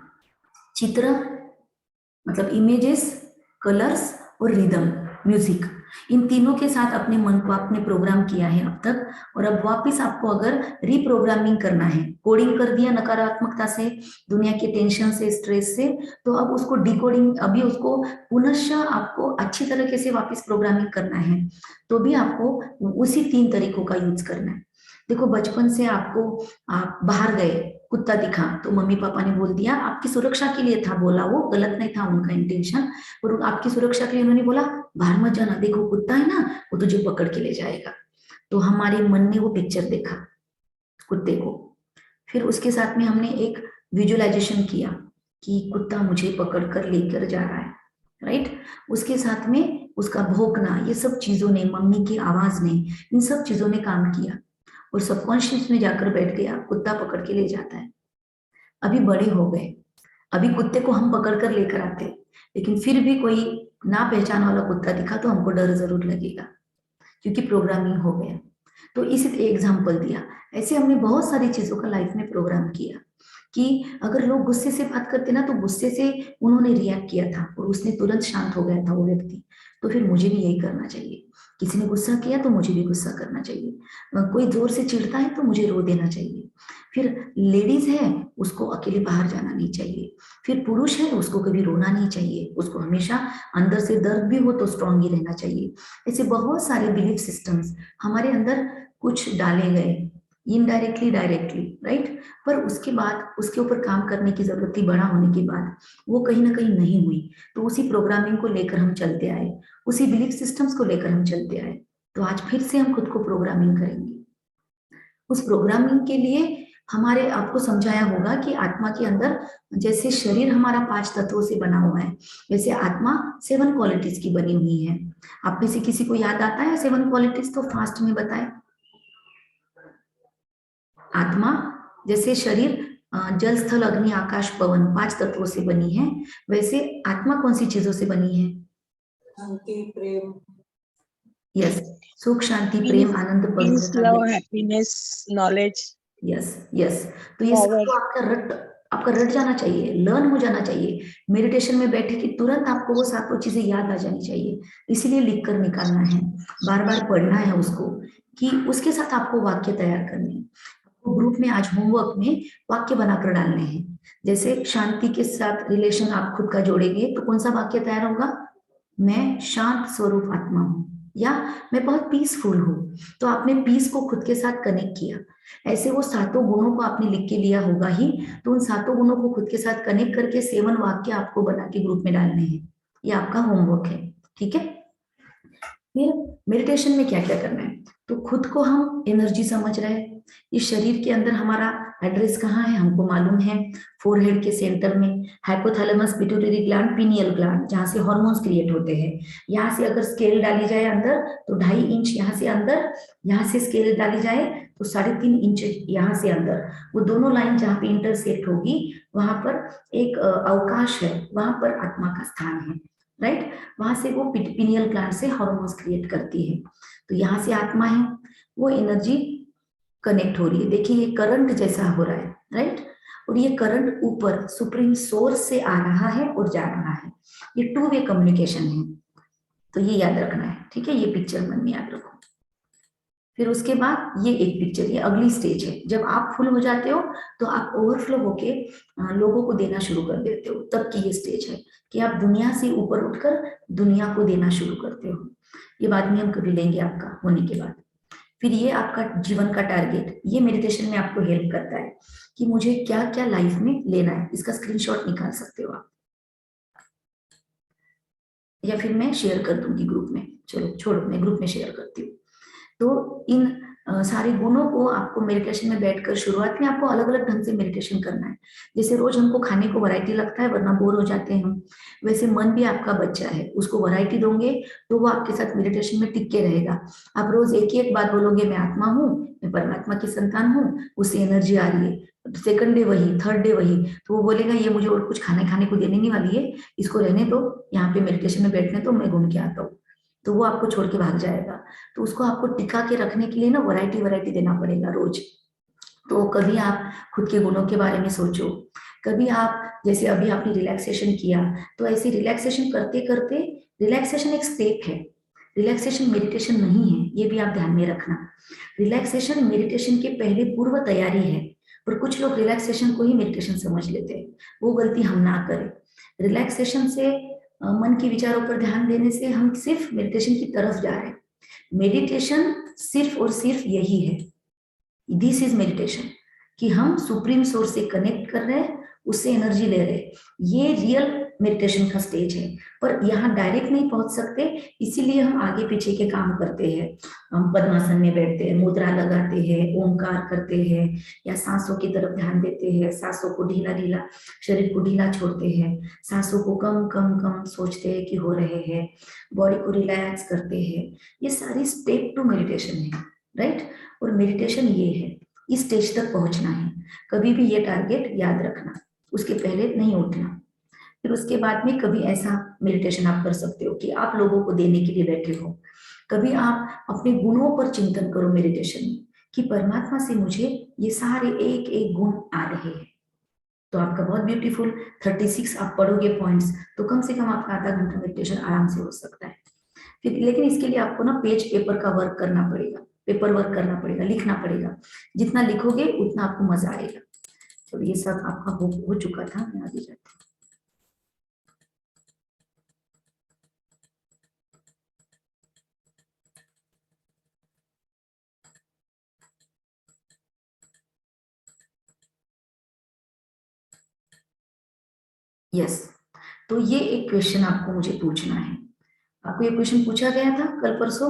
चित्र मतलब इमेजेस, कलर्स और रिदम, म्यूजिक। इन तीनों के साथ अपने मन को आपने प्रोग्राम किया है अब तक, और अब वापस आपको अगर रिप्रोग्रामिंग करना है, कोडिंग कर दिया नकारात्मकता से, दुनिया के टेंशन से, स्ट्रेस से, तो अब उसको डिकोडिंग, अभी उसको पुनः आपको अच्छी तरीके से वापस प्रोग्रामिंग करना है। तो भी आपको उसी 3 तरीकों का यूज करना है। देखो, बचपन से आपको, आप बाहर गए, कुत्ता दिखा तो मम्मी पापा ने बोल दिया, आपकी सुरक्षा के लिए था बोला, वो गलत नहीं था उनका इंटेंशन, और आपकी सुरक्षा के लिए उन्होंने बोला बाहर मत जाना, देखो कुत्ता है ना, वो तुझे पकड़ के ले जाएगा। तो हमारे मन ने वो पिक्चर देखा कुत्ते को। फिर उसके साथ में हमने एक विजुअलाइजेशन किया कि कुत्ता मुझे पकड़ कर लेकर जा रहा है। राइट? उसके साथ में उसका भौंकना, ये सब चीजों ने, मम्मी की आवाज ने, इन सब चीजों ने काम किया, और सबकॉन्शियस में जाकर बैठ गया, कुत्ता पकड़ के ले जाता है। अभी बड़े हो गए, अभी कुत्ते को हम पकड़ कर लेकर आते, लेकिन फिर भी कोई ना पहचान वाला कुत्ता दिखा तो हमको डर जरूर लगेगा, क्योंकि प्रोग्रामिंग हो गया। तो इसी एग्जाम्पल दिया। ऐसे हमने बहुत सारी चीजों का लाइफ में प्रोग्राम किया कि अगर लोग गुस्से से बात करते ना, तो गुस्से से उन्होंने रिएक्ट किया था और उसने तुरंत शांत हो गया था वो व्यक्ति। तो फिर मुझे भी यही करना चाहिए। किसी ने गुस्सा किया तो मुझे भी गुस्सा करना चाहिए। कोई जोर से चिढ़ता है तो मुझे रो देना चाहिए। फिर लेडीज है, उसको अकेले बाहर जाना नहीं चाहिए। फिर पुरुष है, उसको कभी रोना नहीं चाहिए, उसको हमेशा अंदर से दर्द भी हो तो स्ट्रांग ही रहना चाहिए। ऐसे बहुत सारे बिलीफ सिस्टम्स हमारे अंदर कुछ डाले गए, इनडायरेक्टली डायरेक्टली, राइट? पर उसके बाद उसके ऊपर काम करने की जरूरत थी, बड़ा होने के बाद वो कहीं ना कहीं नहीं हुई। तो उसी प्रोग्रामिंग को लेकर हम चलते आए, उसी बिलीफ सिस्टम्स को लेकर हम चलते आए। तो आज फिर से हम खुद को प्रोग्रामिंग करेंगे। उस प्रोग्रामिंग के लिए हमारे, आपको समझाया होगा कि आत्मा के अंदर, जैसे शरीर हमारा 5 तत्वों से बना हुआ है, वैसे आत्मा 7 क्वालिटीज की बनी हुई है। आप में से किसी को याद आता है 7 क्वालिटीज? तो फास्ट में बताए। आत्मा जैसे शरीर जल स्थल अग्नि आकाश पवन 5 तत्वों से बनी है, वैसे आत्मा कौन सी चीजों से बनी है? शांति, प्रेम, यस, सुख शांति प्रेम आनंद peace, पवित्रता। love, happiness, knowledge, yes yes, तो ये power. सब आपका रट जाना चाहिए, लर्न हो जाना चाहिए। मेडिटेशन में बैठे कि तुरंत आपको वो सातों चीजें याद आ जानी चाहिए, इसीलिए लिख कर निकालना है, बार बार पढ़ना है उसको, कि उसके साथ आपको वाक्य तैयार करने हैं। ग्रुप में आज होमवर्क में वाक्य बनाकर डालने हैं। जैसे शांति के साथ रिलेशन आप खुद का जोड़ेंगे तो कौन सा वाक्य तैयार होगा? मैं शांत स्वरूप आत्मा हूँ, या मैं बहुत पीसफुल हूँ। तो आपने पीस को खुद के साथ कनेक्ट किया, ऐसे वो सातों गुणों को आपने लिख के लिया होगा ही, तो उन सातों गुणों को खुद के साथ कनेक्ट करके 7 वाक्य आपको बना के ग्रुप में डालने हैं। ये आपका होमवर्क है, ठीक है। फिर मेडिटेशन में क्या क्या करना है? तो खुद को हम एनर्जी समझ रहे हैं, इस शरीर के अंदर हमारा एड्रेस कहाँ है हमको मालूम है, फोरहेड के सेंटर में hypothalamus pituitary gland pineal gland, जहाँ से हार्मोन्स क्रिएट होते हैं। यहाँ से अगर स्केल डाली जाए अंदर तो 2.5 इंच यहाँ से अंदर, यहाँ से स्केल डाली जाए तो 3.5 इंच यहाँ से अंदर, वो दोनों लाइन जहाँ पे इंटरसेक्ट होगी वहां पर एक अवकाश है, वहां पर आत्मा का स्थान है, राइट। वहां से वो पिनियल ग्लैंड से हार्मोन्स क्रिएट करती है, तो यहाँ से आत्मा है, वो एनर्जी कनेक्ट हो रही है। देखिए ये करंट जैसा हो रहा है, राइट, और ये करंट ऊपर सुप्रीम सोर्स से आ रहा है और जा रहा है, ये 2 वे कम्युनिकेशन है, तो ये याद रखना है, ठीक है। ये पिक्चर मन में याद रखो। फिर उसके बाद ये एक पिक्चर, ये अगली स्टेज है, जब आप फुल हो जाते हो तो आप ओवरफ्लो होके लोगों को देना शुरू कर देते हो, तब की ये स्टेज है कि आप दुनिया से ऊपर उठकर दुनिया को देना शुरू करते हो। ये बाद में हम कभी लेंगे आपका होने के बाद। फिर ये आपका जीवन का टारगेट, ये मेडिटेशन में आपको हेल्प करता है कि मुझे क्या क्या लाइफ में लेना है, इसका स्क्रीनशॉट निकाल सकते हो आप, या फिर मैं शेयर कर दूंगी ग्रुप में। चलो छोड़ो, मैं ग्रुप में शेयर करती हूँ। तो इन सारे गुणों को आपको मेडिटेशन में बैठकर शुरुआत में आपको अलग अलग ढंग से मेडिटेशन करना है। जैसे रोज हमको खाने को वैरायटी लगता है वरना बोर हो जाते हैं हम, वैसे मन भी आपका बच्चा है, उसको वैरायटी दोगे तो वो आपके साथ मेडिटेशन में टिक के रहेगा। आप रोज एक ही एक बात बोलोगे, मैं आत्मा हूँ, मैं परमात्मा की संतान हूँ, उससे एनर्जी आ रही है, सेकंड डे वही, थर्ड डे वही, तो वो बोलेगा ये मुझे और कुछ खाने को देने नहीं वाली है, इसको रहने दो, यहाँ पे मेडिटेशन में बैठने तो मैं घूम के आता हूँ, तो वो आपको छोड़ के भाग जाएगा। तो उसको आपको टिका के रखने के लिए ना वैरायटी देना पड़ेगा रोज। तो कभी आप खुद के गुणों के बारे में सोचो, कभी आप जैसे अभी आपने रिलैक्सेशन किया, तो ऐसे रिलैक्सेशन करते करते, रिलैक्सेशन एक स्टेप है, रिलैक्सेशन मेडिटेशन नहीं है, ये भी आप ध्यान में रखना। रिलैक्सेशन मेडिटेशन के पहले पूर्व तैयारी है, पर कुछ लोग रिलैक्सेशन को ही मेडिटेशन समझ लेते हैं, वो गलती हम ना करें। रिलैक्सेशन से मन के विचारों पर ध्यान देने से हम सिर्फ मेडिटेशन की तरफ जा रहे हैं। मेडिटेशन सिर्फ और सिर्फ यही है, दिस इज मेडिटेशन, कि हम सुप्रीम सोर्स से कनेक्ट कर रहे हैं, उससे एनर्जी ले रहे हैं, ये रियल मेडिटेशन का स्टेज है। पर यहाँ डायरेक्ट नहीं पहुंच सकते, इसीलिए हम आगे पीछे के काम करते हैं, हम पद्मासन में बैठते हैं, मुद्रा लगाते हैं, ओंकार करते हैं, या सांसों की तरफ ध्यान देते हैं, सांसों को ढीला ढीला, शरीर को ढीला छोड़ते हैं, सांसों को कम कम कम सोचते हैं कि हो रहे हैं, बॉडी को रिलैक्स करते हैं। ये सारी स्टेप टू मेडिटेशन है, राइट। और मेडिटेशन ये है, इस स्टेज तक पहुंचना है, कभी भी ये टारगेट याद रखना, उसके पहले नहीं उठना। फिर उसके बाद में कभी ऐसा मेडिटेशन आप कर सकते हो कि आप लोगों को देने के लिए बैठे हो, कभी आप अपने गुणों पर चिंतन करो मेडिटेशन में, कि परमात्मा से मुझे ये सारे एक एक गुण आ रहे हैं। तो आपका बहुत ब्यूटीफुल 36 आप पढ़ोगे पॉइंट्स, तो कम से कम आपका आधा घंटा मेडिटेशन आराम से हो सकता है। फिर लेकिन इसके लिए आपको ना पेपर का वर्क करना पड़ेगा, पेपर वर्क करना पड़ेगा, लिखना पड़ेगा, जितना लिखोगे उतना आपको मजा आएगा। तो ये सब आपका हो चुका था, मैं आगे जाती हूँ। यस, तो ये एक क्वेश्चन आपको मुझे पूछना है, आपको ये क्वेश्चन पूछा गया था कल परसों,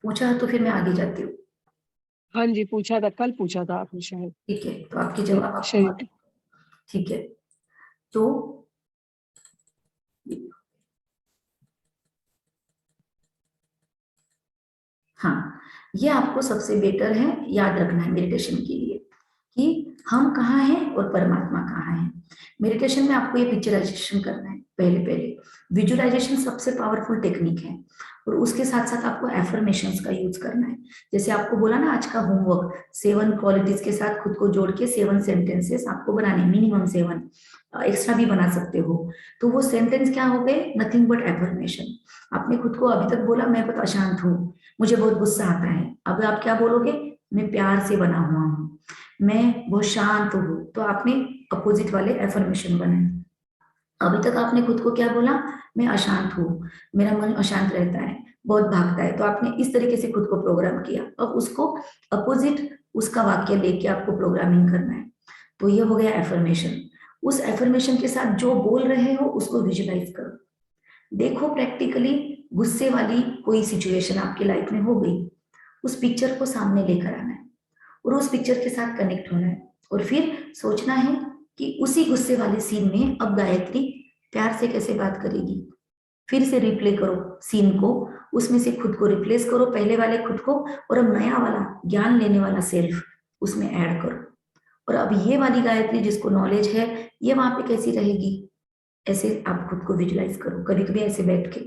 पूछा तो फिर मैं आगे जाती हूँ। हाँ जी, पूछा था, कल पूछा था आपने शायद। ठीक है, तो आपके जवाब शरीर आपको, ठीक है। तो हाँ, ये आपको सबसे बेटर है याद रखना है मेडिटेशन के लिए कि हम कहाँ हैं और परमात्मा कहाँ है। मेडिटेशन में आपको ये पिक्चराइजेशन करना है। पहले पहले विजुअलाइजेशन सबसे पावरफुल टेक्निक है और उसके साथ साथ आपको एफर्मेशंस का यूज करना है। जैसे आपको बोला ना आज का होमवर्क, 7 क्वालिटीज के साथ खुद को जोड़ के 7 सेंटेंसेस आपको बनाने, मिनिमम 7, एक्स्ट्रा भी बना सकते हो। तो वो सेंटेंस क्या हो गए? Nothing but affirmation. आपने खुद को अभी तक बोला मैं बहुत अशांत हूँ, मुझे बहुत गुस्सा आता है। अब आप क्या बोलोगे? मैं प्यार से बना हुआ हूँ, मैं बहुत शांत हूँ। तो आपने अपोजिट वाले एफर्मेशन बनाए। अभी तक आपने खुद को क्या बोला? मैं अशांत हूँ, मेरा मन अशांत रहता है, बहुत भागता है। तो आपने इस तरीके से खुद को प्रोग्राम किया। अब उसको अपोजिट उसका वाक्य लेके आपको प्रोग्रामिंग करना है। तो ये हो गया एफर्मेशन। उस एफर्मेशन के साथ जो बोल रहे हो उसको विजुलाइज करो। देखो प्रैक्टिकली गुस्से वाली कोई सिचुएशन आपकी लाइफ में हो गई, उस पिक्चर को सामने लेकर आना है और उस पिक्चर के साथ कनेक्ट होना है और फिर सोचना है कि उसी गुस्से वाले सीन में अब गायत्री प्यार से कैसे बात करेगी। फिर से रिप्ले करो सीन को, उसमें से खुद को रिप्लेस करो, पहले वाले खुद को, और अब नया वाला ज्ञान लेने वाला सेल्फ उसमें ऐड करो। और अब ये वाली गायत्री जिसको नॉलेज है ये वहां पे कैसी रहेगी, ऐसे आप खुद को विजुलाइज करो कभी कभी ऐसे बैठ के।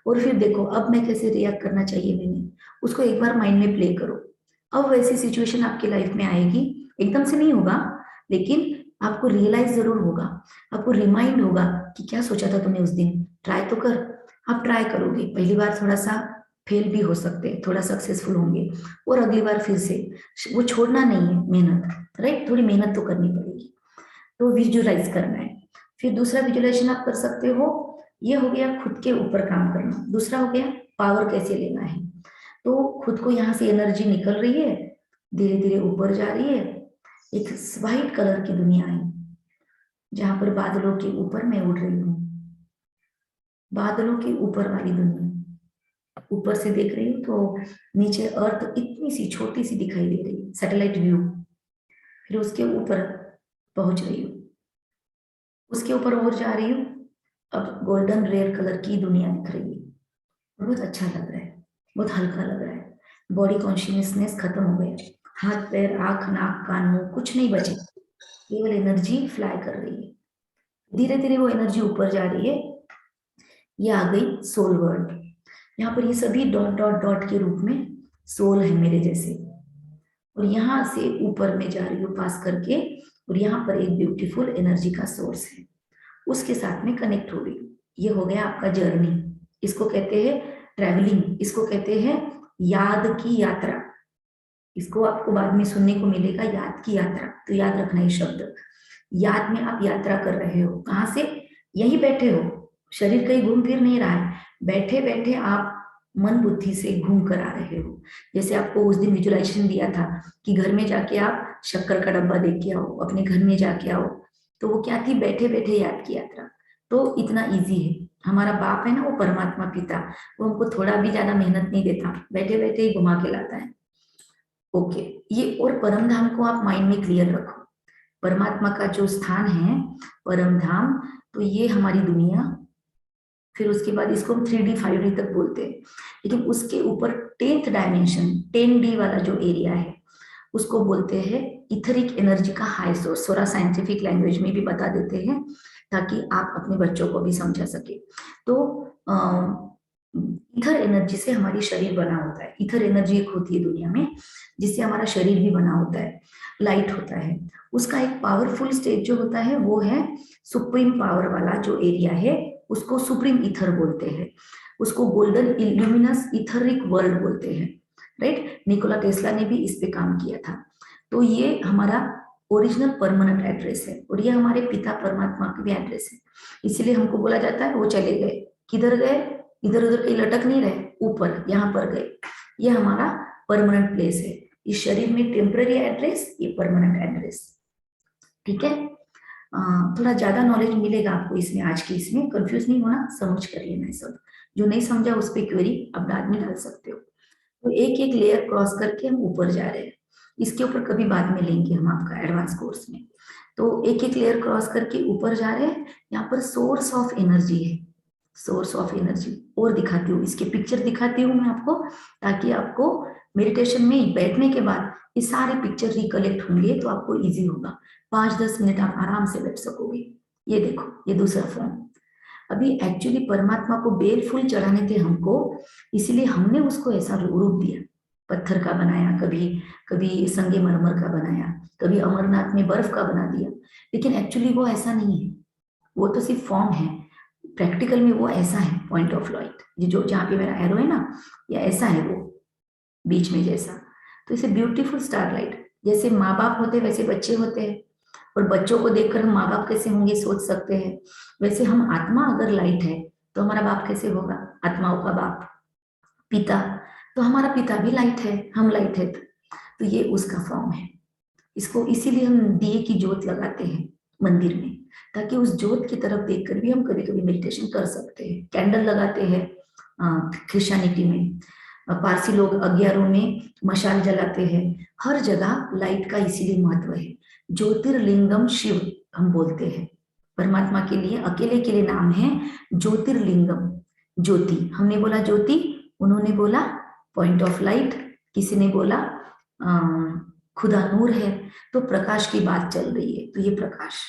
और फिर देखो अब मैं कैसे रिएक्ट करना चाहिए मैंने, उसको एक बार माइंड में प्ले करो। अब वैसी सिचुएशन आपकी लाइफ में आएगी, एकदम से नहीं होगा लेकिन आपको रियलाइज जरूर होगा, आपको रिमाइंड होगा कि क्या सोचा था तुमने उस दिन। ट्राई तो कर। आप ट्राई करोगे, पहली बार थोड़ा सा फेल भी हो सकते हैं, थोड़ा सक्सेसफुल होंगे, और अगली बार फिर से। वो छोड़ना नहीं है मेहनत, राइट? थोड़ी मेहनत तो करनी पड़ेगी। तो विजुअलाइज करना है। फिर दूसरा विजुअलाइजेशन आप कर सकते हो, ये हो गया खुद के ऊपर काम करना। दूसरा हो गया पावर कैसे लेना है। तो खुद को यहाँ से एनर्जी निकल रही है, धीरे धीरे ऊपर जा रही है, एक व्हाइट कलर की दुनिया है जहां पर बादलों के ऊपर मैं उड़ रही हूँ। बादलों के ऊपर वाली दुनिया, ऊपर से देख रही हूँ तो नीचे अर्थ इतनी सी छोटी सी दिखाई दे रही है, सैटेलाइट व्यू। फिर उसके ऊपर पहुंच रही हूँ, उसके ऊपर और जा रही हूँ, अब गोल्डन रेड कलर की दुनिया दिख रही है। बहुत अच्छा लग रहा है, बहुत हल्का लग रहा है। बॉडी कॉन्शियसनेस खत्म हो गया, हाथ पैर आंख नाक कान मुंह कुछ नहीं बचे, केवल एनर्जी फ्लाई कर रही है। धीरे धीरे वो एनर्जी ऊपर जा रही है। ये आ गई सोल वर्ल्ड। यहाँ पर ये सभी डॉट डॉट डॉट के रूप में सोल है मेरे जैसे, और यहाँ से ऊपर में जा रही हूँ पास करके, और यहाँ पर एक ब्यूटीफुल एनर्जी का सोर्स है, उसके साथ में कनेक्ट हो रही हूँ। ये हो गया आपका जर्नी। इसको कहते हैं ट्रैवलिंग, इसको कहते हैं याद की यात्रा। इसको आपको बाद में सुनने को मिलेगा, याद की यात्रा। तो याद रखना ये शब्द, याद में आप यात्रा कर रहे हो। कहाँ से? यही बैठे हो, शरीर कहीं घूम फिर नहीं रहा है, बैठे बैठे आप मन बुद्धि से घूम कर आ रहे हो। जैसे आपको उस दिन विजुअलाइजेशन दिया था कि घर में जाके आप शक्कर का डब्बा देख के आओ, अपने घर में जाके आओ। तो वो क्या थी? बैठे बैठे याद की यात्रा। तो इतना इजी है। हमारा बाप है ना, वो परमात्मा पिता, वो हमको थोड़ा भी ज्यादा मेहनत नहीं देता, बैठे बैठे ही घुमा के लाता है। ओके, ये और परम धाम को आप माइंड में क्लियर रखो। परमात्मा का जो स्थान है परम धाम, तो ये हमारी दुनिया। फिर उसके बाद इसको हम 3D 5D तक बोलते हैं, लेकिन उसके ऊपर 10th डायमेंशन 10D वाला जो एरिया है उसको बोलते हैं इथरिक एनर्जी का हाई सोर्स। थोड़ा साइंटिफिक लैंग्वेज में भी बता देते हैं ताकि आप अपने बच्चों को भी समझा सके। तो इथर एनर्जी से हमारी शरीर बना होता है। इथर एनर्जी एक होती है दुनिया में जिससे हमारा शरीर भी बना होता है, लाइट होता है। उसका एक पावरफुल स्टेज जो होता है वो है सुप्रीम पावर वाला जो एरिया है, उसको सुप्रीम इथर बोलते हैं। उसको गोल्डन इल्यूमिनस इथरिक वर्ल्ड बोलते हैं, राइट? निकोला टेस्ला ने भी इस पे काम किया था। तो ये हमारा ओरिजिनल परमानेंट एड्रेस है और ये हमारे पिता परमात्मा का भी एड्रेस है। इसलिए हमको बोला जाता है वो चले गए, किधर गए? इधर उधर कहीं लटक नहीं रहे, ऊपर यहाँ पर गए। ये हमारा परमानेंट प्लेस है। इस शरीर में टेम्पररी एड्रेस, ये परमानेंट एड्रेस। ठीक है, थोड़ा ज्यादा नॉलेज मिलेगा आपको इसमें, आज की इसमें कंफ्यूज नहीं होना, समझ कर लेना है सब। जो नहीं समझा उस पर क्वेरी आप बाद में डाल सकते हो। तो एक एक लेयर क्रॉस करके हम ऊपर जा रहे हैं। इसके ऊपर कभी बाद में लेंगे हम आपका एडवांस कोर्स में। तो एक एक लेयर क्रॉस करके ऊपर जा रहे हैं। यहाँ पर सोर्स ऑफ एनर्जी है, सोर्स ऑफ एनर्जी। और दिखाती हूँ, इसके पिक्चर दिखाती हूँ मैं आपको, ताकि आपको मेडिटेशन में बैठने के बाद ये सारे पिक्चर रिकलेक्ट होंगे तो आपको इजी होगा। 5-10 मिनट आप आराम से बैठ सकोगे। ये देखो, ये दूसरा फॉर्म। अभी एक्चुअली परमात्मा को बेल फूल चढ़ाने थे हमको, इसलिए हमने उसको ऐसा रूप दिया। पत्थर का बनाया, कभी कभी संगमरमर का बनाया, कभी अमरनाथ में बर्फ का बना दिया, लेकिन एक्चुअली वो ऐसा नहीं है, वो तो सिर्फ फॉर्म है। प्रैक्टिकल में वो ऐसा है, पॉइंट ऑफ लाइट, ये जो जहाँ पे मेरा एरो है ना, या ऐसा है वो बीच में जैसा। तो इसे ब्यूटीफुल स्टारलाइट, जैसे माँ बाप होते वैसे बच्चे होते हैं, और बच्चों को देखकर हम माँ बाप कैसे होंगे सोच सकते हैं। वैसे हम आत्मा अगर लाइट है तो हमारा बाप कैसे होगा, आत्माओं का बाप, पिता। तो हमारा पिता भी लाइट है, हम लाइट है। तो ये उसका फॉर्म है। इसको इसीलिए हम दिए की ज्योत लगाते हैं मंदिर में, ताकि उस ज्योत की तरफ देखकर भी हम कभी कभी मेडिटेशन कर सकते हैं। कैंडल लगाते हैं क्रिश्चियनिटी में, पारसी लोग 11 में मशाल जलाते हैं। हर जगह लाइट का इसीलिए महत्व है। ज्योतिर्लिंगम शिव हम बोलते हैं। परमात्मा के लिए अकेले के लिए नाम है ज्योतिर्लिंगम, ज्योति। हमने बोला ज्योति, उन्होंने बोला पॉइंट ऑफ लाइट, किसी ने बोला खुदा नूर है। तो प्रकाश की बात चल रही है, तो ये प्रकाश।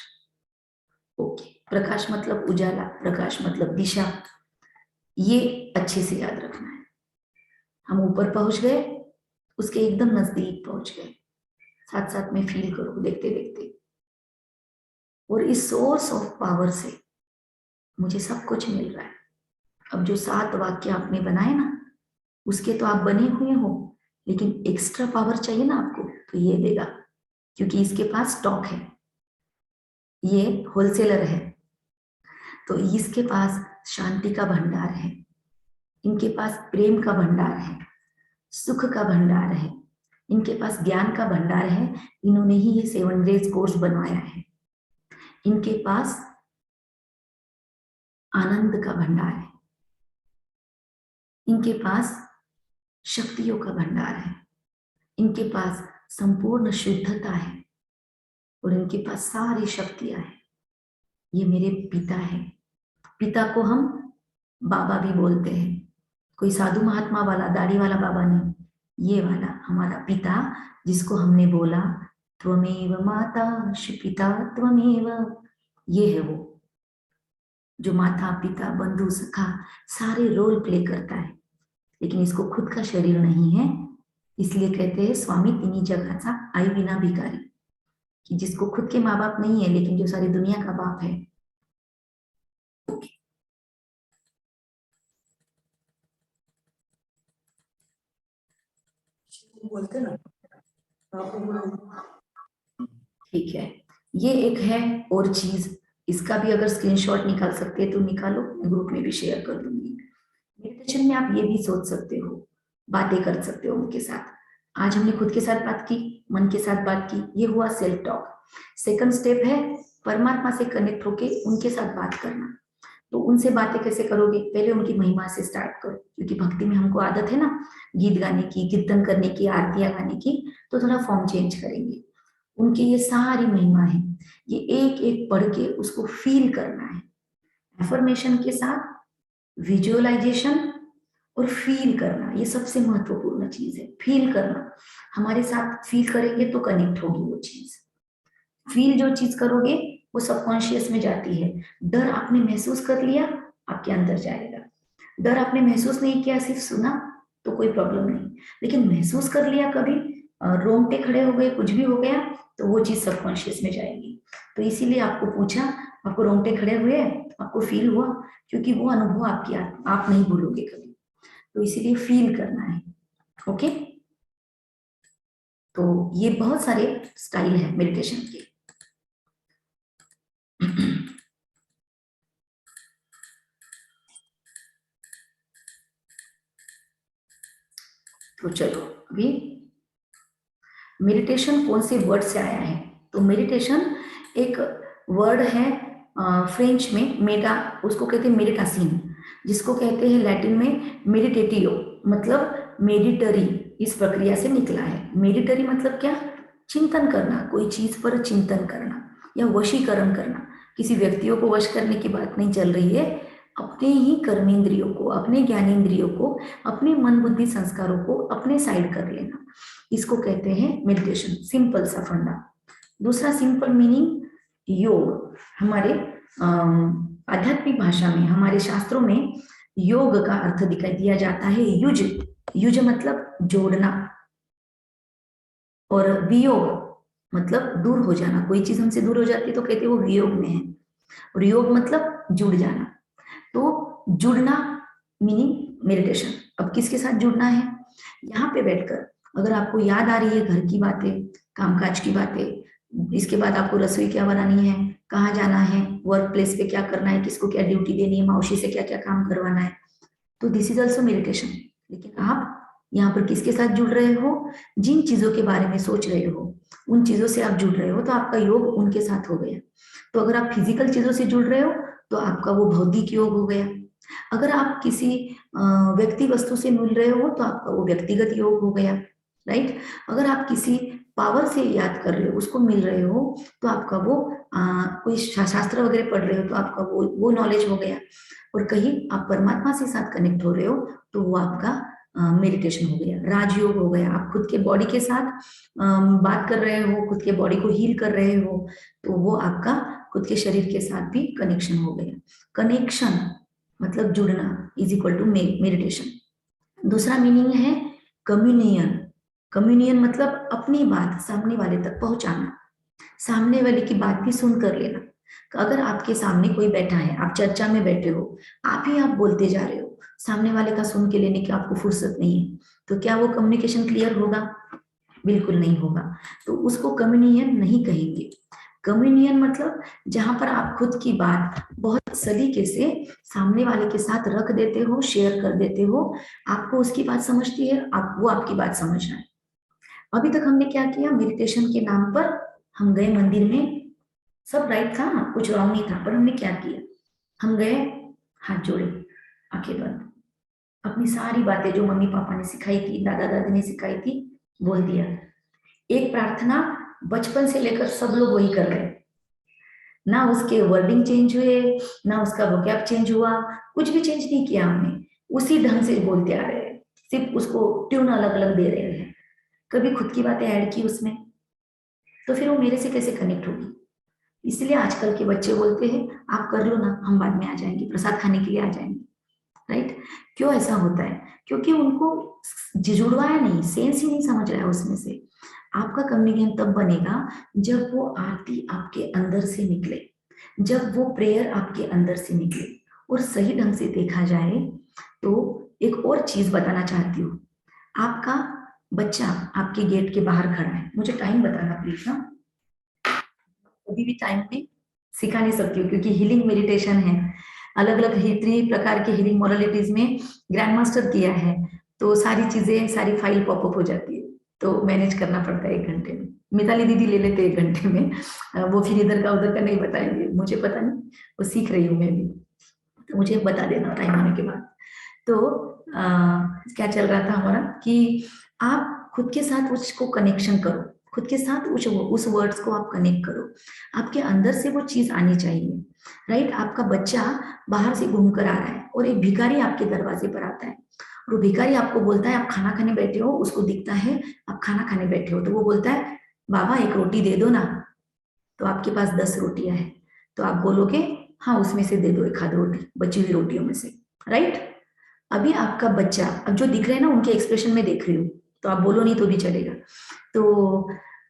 ओके, प्रकाश मतलब उजाला, प्रकाश मतलब दिशा। ये अच्छे से याद रखना है। हम ऊपर पहुंच गए, उसके एकदम नजदीक पहुंच गए। साथ साथ में फील करो देखते देखते। और इस सोर्स ऑफ पावर से मुझे सब कुछ मिल रहा है। अब जो 7 वाक्य आपने बनाए ना, उसके तो आप बने हुए हो, लेकिन एक्स्ट्रा पावर चाहिए ना आपको, तो ये देगा, क्योंकि इसके पास स्टॉक है, ये होलसेलर है। तो इसके पास शांति का भंडार है, इनके पास प्रेम का भंडार है, सुख का भंडार है, इनके पास ज्ञान का भंडार है। इन्होंने ही ये 7 डेज कोर्स बनवाया है। इनके पास आनंद का भंडार है, इनके पास शक्तियों का भंडार है, इनके पास संपूर्ण शुद्धता है, और इनके पास सारी शक्तियां हैं। ये मेरे पिता है। पिता को हम बाबा भी बोलते हैं। कोई साधु महात्मा वाला दाढ़ी वाला बाबा नहीं, ये वाला हमारा पिता, जिसको हमने बोला त्वमेव माता पिता त्वमेव। ये है वो जो माता पिता बंधु सखा सारे रोल प्ले करता है, लेकिन इसको खुद का शरीर नहीं है। इसलिए कहते हैं स्वामी तिन्ही जगाचा आई बिना भिकारी, कि जिसको खुद के माँ बाप नहीं है, लेकिन जो सारी दुनिया का बाप है। बोलते ना आप ठीक है, ये एक है और चीज, इसका भी अगर स्क्रीनशॉट निकाल सकते हैं तो निकालो, मैं ग्रुप में भी शेयर कर दूंगी। मेडिटेशन में आप ये भी सोच सकते हो, बातें कर सकते हो उनके साथ। आज हमने खुद के साथ बात की, मन के साथ बात की, ये हुआ सेल्फ टॉक। सेकंड स्टेप है परमात्मा से कनेक्ट होके उनके साथ बात करना। तो उनसे बातें कैसे करोगे, पहले उनकी महिमा से स्टार्ट करो, क्योंकि भक्ति में हमको आदत है ना गीत गाने की, कीर्तन करने की, आरतियां गाने की। तो थोड़ा फॉर्म चेंज करेंगे। उनकी ये सारी महिमा है, ये एक एक पढ़ के उसको फील करना है। एफर्मेशन के साथ विजुअलाइजेशन और फील करना, ये सबसे महत्वपूर्ण चीज है। फील करना, हमारे साथ फील करेंगे तो कनेक्ट होगी वो चीज। फील जो चीज करोगे वो सबकॉन्शियस में जाती है। डर आपने महसूस कर लिया, आपके अंदर जाएगा। डर आपने महसूस नहीं किया, सिर्फ सुना, तो कोई प्रॉब्लम नहीं। लेकिन महसूस कर लिया, कभी रोंगटे खड़े हो गए, कुछ भी हो गया, तो वो चीज सबकॉन्शियस में जाएगी। तो इसीलिए आपको पूछा, आपको रोंगटे खड़े हुए, आपको फील हुआ, क्योंकि वो अनुभव आपकी आप नहीं भूलोगे कभी। तो इसीलिए फील करना है। ओके, तो ये बहुत सारे स्टाइल है मेडिटेशन के। तो चलो, अभी मेडिटेशन कौन से वर्ड से आया है? तो मेडिटेशन एक वर्ड है फ्रेंच में, मेटा, उसको कहते हैं मेडिटासिन, जिसको कहते हैं लैटिन में मेडिटेटियो, मतलब मेडिटरी, इस प्रक्रिया से निकला है। मेडिटरी मतलब क्या? चिंतन करना, कोई चीज पर चिंतन करना या वशीकरण करना। किसी व्यक्तियों को वश करने की बात नहीं चल रही है, अपने ही कर्मेंद्रियों को, अपने ज्ञानेंद्रियों को, अपने मन बुद्धि संस्कारों को अपने साइड कर लेना, इसको कहते हैं मेडिटेशन। सिंपल सा फंडा। दूसरा सिंपल मीनिंग योग। हमारे आध्यात्मिक भाषा में, हमारे शास्त्रों में योग का अर्थ दिखाई दिया जाता है युज। युज मतलब जोड़ना, और वियोग मतलब दूर हो जाना। कोई चीज हमसे दूर हो जाती है तो कहते हैं वो वियोग में है, और योग मतलब जुड़ जाना। तो जुड़ना मीनिंग मेडिटेशन। अब किसके साथ जुड़ना है? यहाँ पे बैठकर अगर आपको याद आ रही है घर की बातें, कामकाज की बातें, इसके बाद आपको रसोई क्या बनानी है, कहाँ जाना है, वर्क प्लेस पे क्या करना है, किसको क्या ड्यूटी देनी है, मौसी से क्या क्या काम करवाना है, तो दिस इज ऑल्सो मेडिटेशन। लेकिन आप यहाँ पर किसके साथ जुड़ रहे हो? जिन चीजों के बारे में सोच रहे हो उन चीजों से आप जुड़ रहे हो, तो आपका योग उनके साथ हो गया। तो अगर आप फिजिकल चीजों से जुड़ रहे हो तो आपका वो भौतिक योग हो गया। अगर आप किसी व्यक्ति वस्तु से मिल रहे हो तो आपका वो व्यक्तिगत योग हो गया, राइट। अगर आप किसी पावर से याद कर रहे हो, उसको मिल रहे हो, तो आपका वो कोई शास्त्र वगैरह पढ़ रहे हो तो आपका वो नॉलेज हो गया। और कहीं आप परमात्मा से साथ कनेक्ट हो रहे हो तो वो आपका मेडिटेशन हो गया, राजयोग हो गया। आप खुद के बॉडी के साथ बात कर रहे हो, खुद के बॉडी को हील कर रहे हो, तो वो आपका खुद के शरीर के साथ भी कनेक्शन हो गया। कनेक्शन मतलब जुड़ना इज इक्वल टू मेडिटेशन। दूसरा मीनिंग है कम्युनियन। कम्युनियन मतलब अपनी बात सामने वाले तक पहुंचाना, सामने वाले की बात भी सुन कर लेना। अगर आपके सामने कोई बैठा है, आप चर्चा में बैठे हो, आप बोलते जा रहे हो, सामने वाले का सुन के लेने की आपको फुर्सत नहीं है, तो क्या वो कम्युनिकेशन क्लियर होगा? बिल्कुल नहीं होगा। तो उसको कम्युनियन नहीं कहेंगे। कम्युनियन मतलब जहां पर आप खुद की बात बहुत सलीके से सामने वाले के साथ रख देते हो, शेयर कर देते हो, आपको उसकी बात समझती है, वो आपकी बात समझ रहा है। अभी तक हमने क्या किया? मेडिटेशन के नाम पर हम गए मंदिर में, सब राइट था, कुछ रॉन्ग नहीं था, पर हमने क्या किया? हम गए, हाथ जोड़े, आंखें बंद, अपनी सारी बातें जो मम्मी पापा ने सिखाई थी, दादा दादी ने सिखाई थी, बोल दिया। एक प्रार्थना बचपन से लेकर सब लोग वही कर रहे हैं, ना उसके वर्डिंग चेंज हुए, ना उसका वोकैब चेंज हुआ, कुछ भी चेंज नहीं किया हमने, उसी ढंग से बोलते आ रहे हैं, सिर्फ उसको ट्यून अलग अलग दे रहे हैं। कभी खुद की बातें ऐड की उसमें, तो फिर वो मेरे से कैसे कनेक्ट होगी? इसलिए आजकल के बच्चे बोलते हैं आप कर लो ना, हम बाद में आ जाएंगे, प्रसाद खाने के लिए आ जाएंगे, राइट। क्यों ऐसा होता है? क्योंकि उनको जुड़वाया नहीं, सेंस ही नहीं समझ रहा है उसमें से। आपका कम्युनिकेशन तब बनेगा जब वो आरती आपके अंदर से निकले, जब वो प्रेयर आपके अंदर से निकले। और सही ढंग से देखा जाए तो एक और चीज बताना चाहती हूँ। आपका बच्चा आपके गेट के बाहर खड़ा है, मुझे टाइम बताना प्लीज ना, अभी भी टाइम पे सिखा नहीं सकती हूँ क्योंकि हीलिंग मेडिटेशन है, अलग अलग 3 प्रकार के हीलिंग मोडालिटीज में ग्रैंड मास्टर किया है, तो सारी चीजें, सारी फाइल पॉपअप हो जाती है, तो मैनेज करना पड़ता है 1 घंटे में। मिताली दीदी ले लेते 1 घंटे में, वो फिर इधर का उधर का नहीं बताएंगे, मुझे पता नहीं, वो सीख रही हूँ मैं भी, तो मुझे बता देना टाइम आने के बाद। तो क्या चल रहा था हमारा कि आप खुद के साथ उसको कनेक्शन करो, खुद के साथ उस वर्ड्स को आप कनेक्ट करो, आपके अंदर से वो चीज आनी चाहिए, राइट। आपका बच्चा बाहर से घूम कर आ रहा है और एक भिखारी आपके दरवाजे पर आता है, और वो भिखारी आपको बोलता है आप खाना खाने बैठे हो, उसको दिखता है आप खाना खाने बैठे हो, तो वो बोलता है बाबा 1 रोटी दे दो ना, तो आपके पास 10 रोटियां हैं, तो आप बोलोगे हाँ उसमें से दे दो 1 आध रोटी, बची हुई रोटियों में से, राइट। अभी आपका बच्चा, अब जो दिख रहे हैं ना उनके एक्सप्रेशन में देख रही हूँ, तो आप बोलो नहीं तो भी चलेगा। तो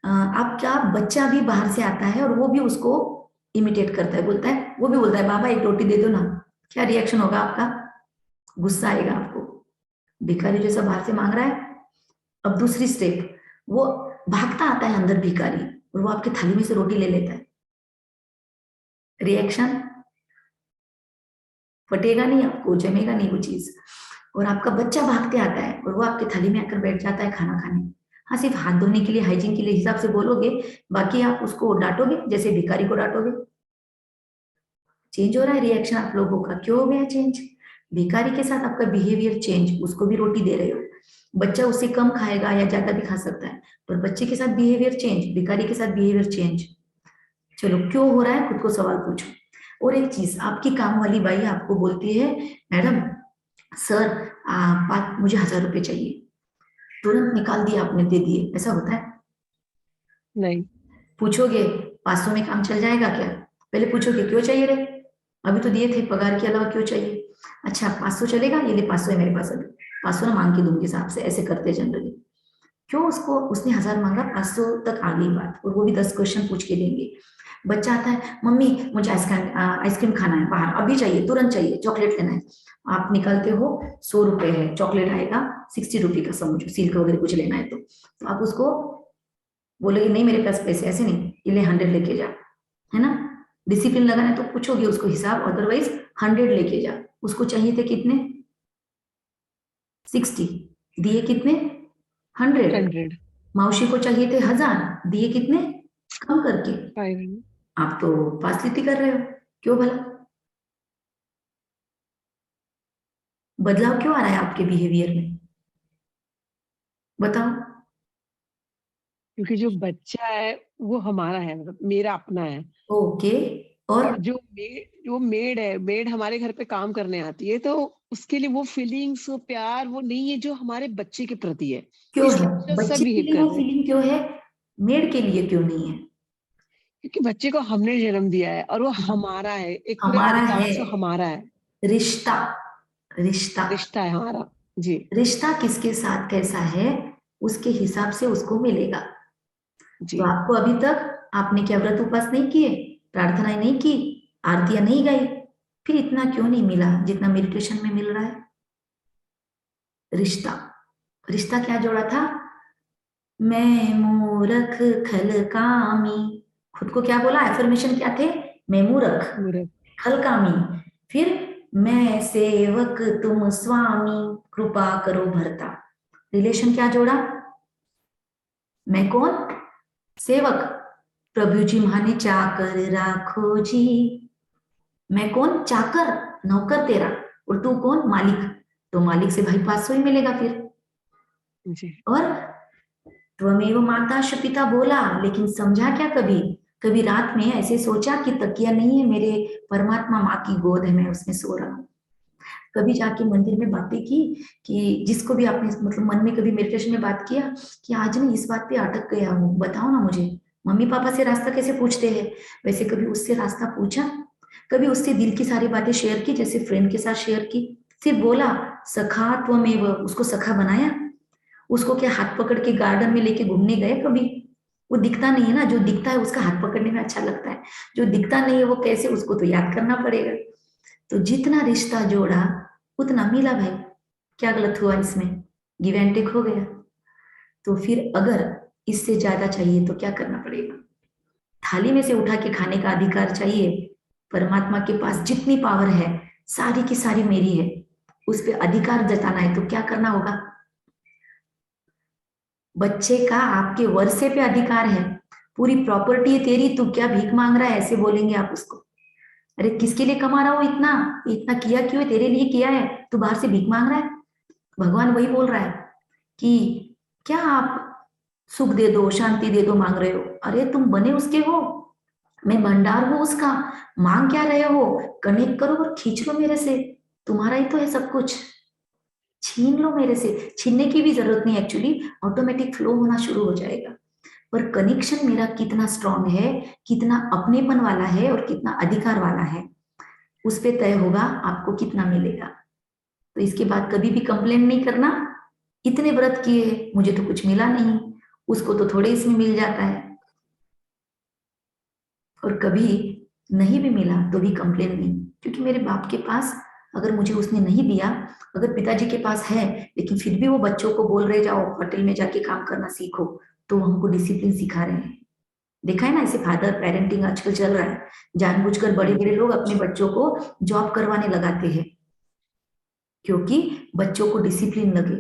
आपका बच्चा भी बाहर से आता है और वो भी उसको इमिटेट करता है, बोलता है, वो भी बोलता है बाबा 1 रोटी दे दो ना। क्या रिएक्शन होगा आपका? गुस्सा आएगा आपको, भिखारी जैसा बाहर से मांग रहा है। अब दूसरी स्टेप, वो भागता आता है अंदर भिखारी और वो आपके थाली में से रोटी ले लेता है, रिएक्शन फटेगा नहीं, आपको जमेगा नहीं वो चीज। और आपका बच्चा भागते आता है और वो आपके थाली में आकर बैठ जाता है खाना खाने। हाँ, सिर्फ हाथ धोने के लिए, हाइजीन के लिए हिसाब से बोलोगे, बाकी आप उसको डांटोगे जैसे भिखारी को डांटोगे। चेंज हो रहा है रिएक्शन आप लोगों का, क्यों हो गया चेंज? भिखारी के साथ आपका बिहेवियर चेंज, उसको भी रोटी दे रहे हो, बच्चा उससे कम खाएगा या ज्यादा भी खा सकता है, पर बच्चे के साथ बिहेवियर चेंज, भिखारी के साथ बिहेवियर चेंज। चलो क्यों हो रहा है, खुद को सवाल पूछो। और एक चीज, आपकी काम वाली बाई आपको बोलती है, मैडम सर मुझे 1000 रुपए चाहिए, तुरंत निकाल दिया आपने, दे दिए, ऐसा होता है? नहीं। पूछोगे 500 में काम चल जाएगा क्या? पहले पूछोगे क्यों चाहिए रे, अभी तो दिए थे, पगार के अलावा क्यों चाहिए? अच्छा 500 चलेगा, ये ले 500 है मेरे पास, अभी 500 ना मांग के दूंगी साहब से, ऐसे करते हैं जनरली। क्यों? उसको, उसने 1000 मांगा, 500 तक आ गई बात, और वो भी 10 क्वेश्चन पूछ के देंगे। बच्चा आता है, मम्मी मुझे आइसक्रीम खाना है बाहर, अभी चाहिए, तुरंत चाहिए, चॉकलेट लेना है। आप निकालते हो 100 रुपए है, चॉकलेट आएगा 60 रुपए का, समझो सिल्क वगैरह कुछ लेना है तो आप उसको बोलोगे नहीं मेरे पास पैसे, ऐसे नहीं, ये ले 100 लेके जा, है ना? डिसिप्लिन लगाना है तो पूछोगे उसको हिसाब, अदरवाइज 100 लेके जा। उसको चाहिए थे कितने? 60, दिए कितने? 100। 100। मौसी को चाहिए थे 1000, दिए कितने? कम करके। 500। आप तो फासलिटी कर रहे हो, क्यों भला? बदलाव क्यों आ रहा है आपके बिहेवियर में, बताओ? क्योंकि जो बच्चा है वो हमारा है, मतलब मेरा अपना है। ओके, और और जो मेड है, मेड हमारे घर पे काम करने आती है, तो उसके लिए वो फीलिंग्स, वो प्यार वो नहीं है जो हमारे बच्चे के प्रति है। क्यों है? इसलिए उसके साथ सब बच्चे के बिहेव लिए कर वो रहे हैं। फीलिंग क्यों है, मेड के लिए क्यों नहीं है? क्योंकि बच्चे को हमने जन्म दिया है और वो हमारा है, एक पूरे हमारा अधिकार है, से हमारा है। रिश्ता, रिश्ता, रिश्ता है हमारा। जी। रिश्ता किसके साथ कैसा है उसके हिसाब से उसको मिलेगा। जी। तो आपको अभी तक आपने क्या व्रत उपवास नहीं किए, प्रार्थनाएं नहीं की, आरतियां नहीं गाई, फिर इतना क्यों नहीं मिला जितना मेडिटेशन में मिल रहा है? रिश्ता, रिश्ता क्या जोड़ा था? मैं मूर्ख खल कामी, खुद को क्या बोला, एफर्मेशन क्या थे? मैं मूर्ख मूर्ख। खल कामी, फिर मैं सेवक तुम स्वामी, कृपा करो भरता। रिलेशन क्या जोड़ा? मैं कौन? सेवक, प्रभु जी माने चाकर राखो जी। मैं कौन? चाकर, नौकर तेरा, और तू कौन? मालिक। तो मालिक से भाई 500 ही मिलेगा फिर। जी। और त्वमेव माता पिता बोला, लेकिन समझा क्या कभी? कभी रात में ऐसे सोचा कि तकिया नहीं है, मेरे परमात्मा माँ की गोद है, मैं उसमें सो रहा हूँ? कभी जाके मंदिर में बातें की कि जिसको भी आपने मतलब मन में कभी मेडिटेशन में बात किया कि आज मैं इस बात पे अटक गया हूँ, बताओ ना मुझे? मम्मी पापा से रास्ता कैसे पूछते हैं, वैसे कभी उससे रास्ता पूछा? कभी उससे दिल की सारी बातें शेयर की, जैसे फ्रेंड के साथ शेयर की? सिर्फ बोला सखा त्वमेव, उसको सखा बनाया? उसको क्या हाथ पकड़ के गार्डन में लेके घूमने गए कभी? वो दिखता नहीं है ना, जो दिखता है उसका हाथ पकड़ने में अच्छा लगता है, जो दिखता नहीं है वो कैसे, उसको तो याद करना पड़ेगा। तो जितना रिश्ता जोड़ा उतना मिला भाई, क्या गलत हुआ इसमें? गिव एंड टेक हो गया। तो फिर अगर इससे ज्यादा चाहिए तो क्या करना पड़ेगा? थाली में से उठा के खाने का अधिकार चाहिए? परमात्मा के पास जितनी पावर है सारी की सारी मेरी है, उस पर अधिकार जताना है तो क्या करना होगा? बच्चे का आपके वर्षे पे अधिकार है, पूरी प्रॉपर्टी है तेरी, तू क्या भीख मांग रहा है, ऐसे बोलेंगे आप उसको। अरे किसके लिए कमा रहा हो इतना, इतना किया क्यों है? तेरे लिए किया है, तू बाहर से भीख मांग रहा है? भगवान वही बोल रहा है कि क्या आप सुख दे दो, शांति दे दो मांग रहे हो? अरे तुम बने उसके हो, मैं भंडार हूं उसका, मांग क्या रहे हो? कनेक्ट करो और खींच लो मेरे से, तुम्हारा ही तो है सब कुछ, छीन लो मेरे से। छीनने की भी जरूरत नहीं, एक्चुअली ऑटोमेटिक फ्लो होना शुरू हो जाएगा। पर कनेक्शन मेरा कितना स्ट्रांग है, कितना अपनेपन वाला है और कितना अधिकार वाला है, उस पे तय होगा आपको कितना मिलेगा। तो इसके बाद कभी भी कंप्लेन नहीं करना, इतने व्रत किए मुझे तो कुछ मिला नहीं, उसको तो थोड़े इसमें मिल जाता है। और कभी नहीं भी मिला तो भी कंप्लेन नहीं, क्योंकि मेरे बाप के पास अगर मुझे उसने नहीं दिया, अगर पिताजी के पास है लेकिन फिर भी वो बच्चों को बोल रहे जाओ होटल में जाके काम करना सीखो, तो वो हमको डिसिप्लिन सिखा रहे हैं। देखा है ना, ऐसे फादर पेरेंटिंग आजकल चल रहा है, जानबूझकर बड़े बड़े लोग अपने बच्चों को जॉब करवाने लगाते हैं क्योंकि बच्चों को डिसिप्लिन लगे।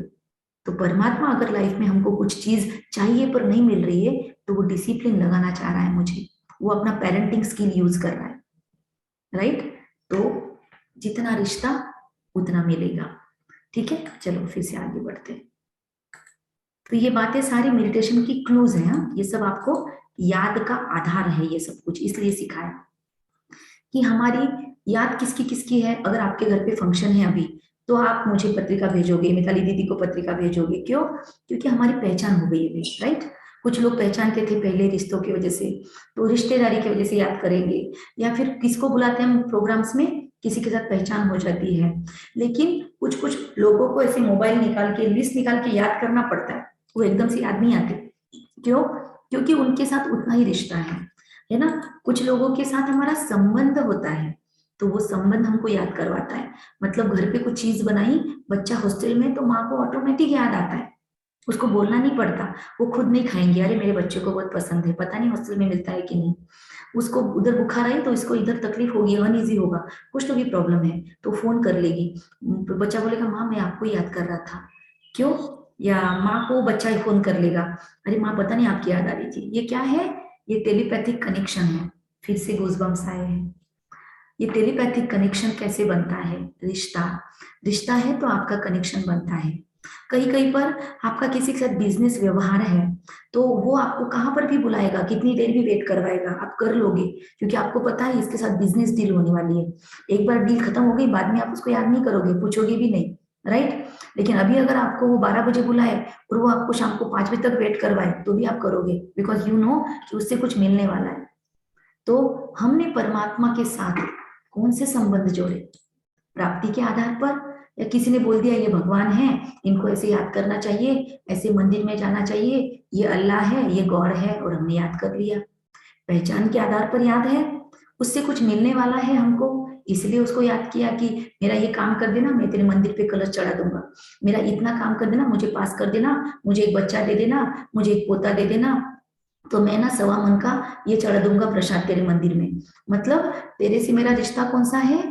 तो परमात्मा अगर लाइफ में हमको कुछ चीज चाहिए पर नहीं मिल रही है तो वो डिसिप्लिन लगाना चाह रहा है मुझे, वो अपना पेरेंटिंग स्किल यूज कर रहा है, राइट? तो जितना रिश्ता उतना मिलेगा। ठीक है, चलो फिर से आगे बढ़ते हैं। तो ये बातें सारी मेडिटेशन की क्लूज है, ये सब आपको याद का आधार है, ये सब कुछ इसलिए सिखाया कि हमारी याद किसकी किसकी है। अगर आपके घर पे फंक्शन है अभी, तो आप मुझे पत्रिका भेजोगे, मिताली दीदी को पत्रिका भेजोगे, क्यों? क्योंकि हमारी पहचान हो गई है, राइट। कुछ लोग पहचानते थे पहले रिश्तों की वजह से, तो रिश्तेदारी की वजह से याद करेंगे, या फिर किसको बुलाते हैं हम प्रोग्राम्स में, किसी के साथ पहचान हो जाती है। लेकिन कुछ कुछ लोगों को ऐसे मोबाइल निकाल के, लिस्ट निकाल के याद करना पड़ता है, वो एकदम से याद नहीं आते। क्यों? क्योंकि उनके साथ उतना ही रिश्ता है ना। कुछ लोगों के साथ हमारा संबंध होता है, तो वो संबंध हमको याद करवाता है। मतलब घर पे कुछ चीज बनाई, बच्चा हॉस्टल में, तो माँ को ऑटोमेटिक याद आता है, उसको बोलना नहीं पड़ता। वो खुद नहीं खाएंगे, अरे मेरे बच्चे को बहुत पसंद है, पता नहीं हॉस्टल में मिलता है कि नहीं। उसको उधर बुखार आई तो इसको इधर तकलीफ होगी, अनईजी होगा, कुछ तो भी प्रॉब्लम है, तो फोन कर लेगी। बच्चा बोलेगा माँ मैं आपको याद कर रहा था, क्यों? या माँ को बच्चा ही फोन कर लेगा, अरे माँ पता नहीं आपकी याद आ रही थी। ये क्या है? ये टेलीपैथिक कनेक्शन है। फिर से गूजबम्स आए हैं। ये टेलीपैथिक कनेक्शन कैसे बनता है? रिश्ता, रिश्ता है तो आपका कनेक्शन बनता है। कहीं कहीं पर आपका किसी के साथ बिजनेस व्यवहार है, तो वो आपको कहाँ पर भी बुलाएगा, कितनी देर भी वेट करवाएगा, आप कर लोगे, क्योंकि आपको पता है इसके साथ बिजनेस डील होने वाली है। एक बार डील खत्म हो गई, बाद में आप उसको याद नहीं करोगे, पूछोगे भी नहीं, राइट। लेकिन अभी अगर आपको वो 12 बजे बुलाए और वो आपको शाम को 5 बजे तक वेट करवाए, तो भी आप करोगे, बिकॉज यू नो कि उससे कुछ मिलने वाला है। तो हमने परमात्मा के साथ कौन से संबंध जोड़े? प्राप्ति के आधार पर, या किसी ने बोल दिया ये भगवान है, इनको ऐसे याद करना चाहिए, ऐसे मंदिर में जाना चाहिए, ये अल्लाह है, ये गॉड है, और हमने याद कर लिया। पहचान के आधार पर याद है, उससे कुछ मिलने वाला है हमको, इसलिए उसको याद किया कि मेरा ये काम कर देना, मैं तेरे मंदिर पे कलश चढ़ा दूंगा, मेरा इतना काम कर देना, मुझे पास कर देना, मुझे एक बच्चा दे देना, मुझे एक पोता दे देना, तो मैं ना 1.25 मन का ये चढ़ा दूंगा प्रसाद तेरे मंदिर में। मतलब तेरे से मेरा रिश्ता कौन सा है?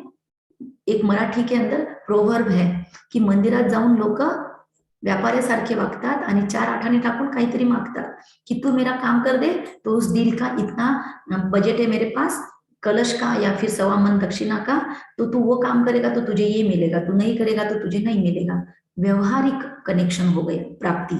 एक मराठी के अंदर प्रोवर्ब है की मंदिरात जाऊन लोक व्यापाऱ्यासारखे वागतात आणि 4 आठाने टाकून काहीतरी मागतात, कि तू मेरा काम कर दे तो उस डील का इतना बजट है मेरे पास, कलश का या फिर 1.25 मन दक्षिणा का, तो तू वो काम करेगा तो तुझे ये मिलेगा, तू नहीं करेगा तो तुझे नहीं मिलेगा। व्यवहारिक कनेक्शन हो गया, प्राप्ति।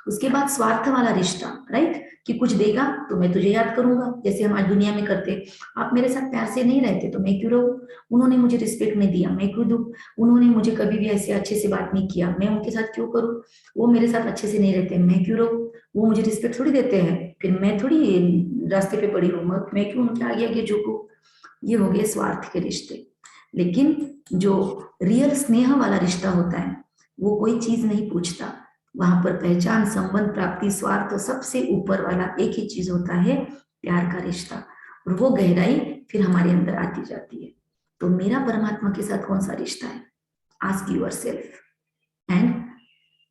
उसके बाद स्वार्थ वाला रिश्ता, राइट, कि कुछ देगा तो मैं तुझे याद करूंगा, जैसे हमारी दुनिया में करते, आप मेरे साथ प्यार से नहीं रहते तो मैं क्यों रहूं? उन्होंने मुझे रिस्पेक्ट नहीं दिया, मैं क्यों दूं? उन्होंने मुझे कभी भी ऐसे अच्छे से बात नहीं किया, मैं उनके साथ क्यों करूं? वो मेरे साथ अच्छे से नहीं रहते, मैं क्यों रहूं? वो मुझे रिस्पेक्ट थोड़ी देते हैं, फिर मैं थोड़ी रास्ते पे पड़ी हूँ, मैं क्यों उनके आगे आगे झुकूं? ये हो गए स्वार्थ के रिश्ते। लेकिन जो रियल स्नेह वाला रिश्ता होता है, वो कोई चीज नहीं पूछता, वहां पर पहचान, संबंध, प्राप्ति, स्वार्थ, सबसे ऊपर वाला एक ही चीज होता है, प्यार का रिश्ता। और वो गहराई फिर हमारे अंदर आती जाती है। तो मेरा परमात्मा के साथ कौन सा रिश्ता है? Ask your self. एंड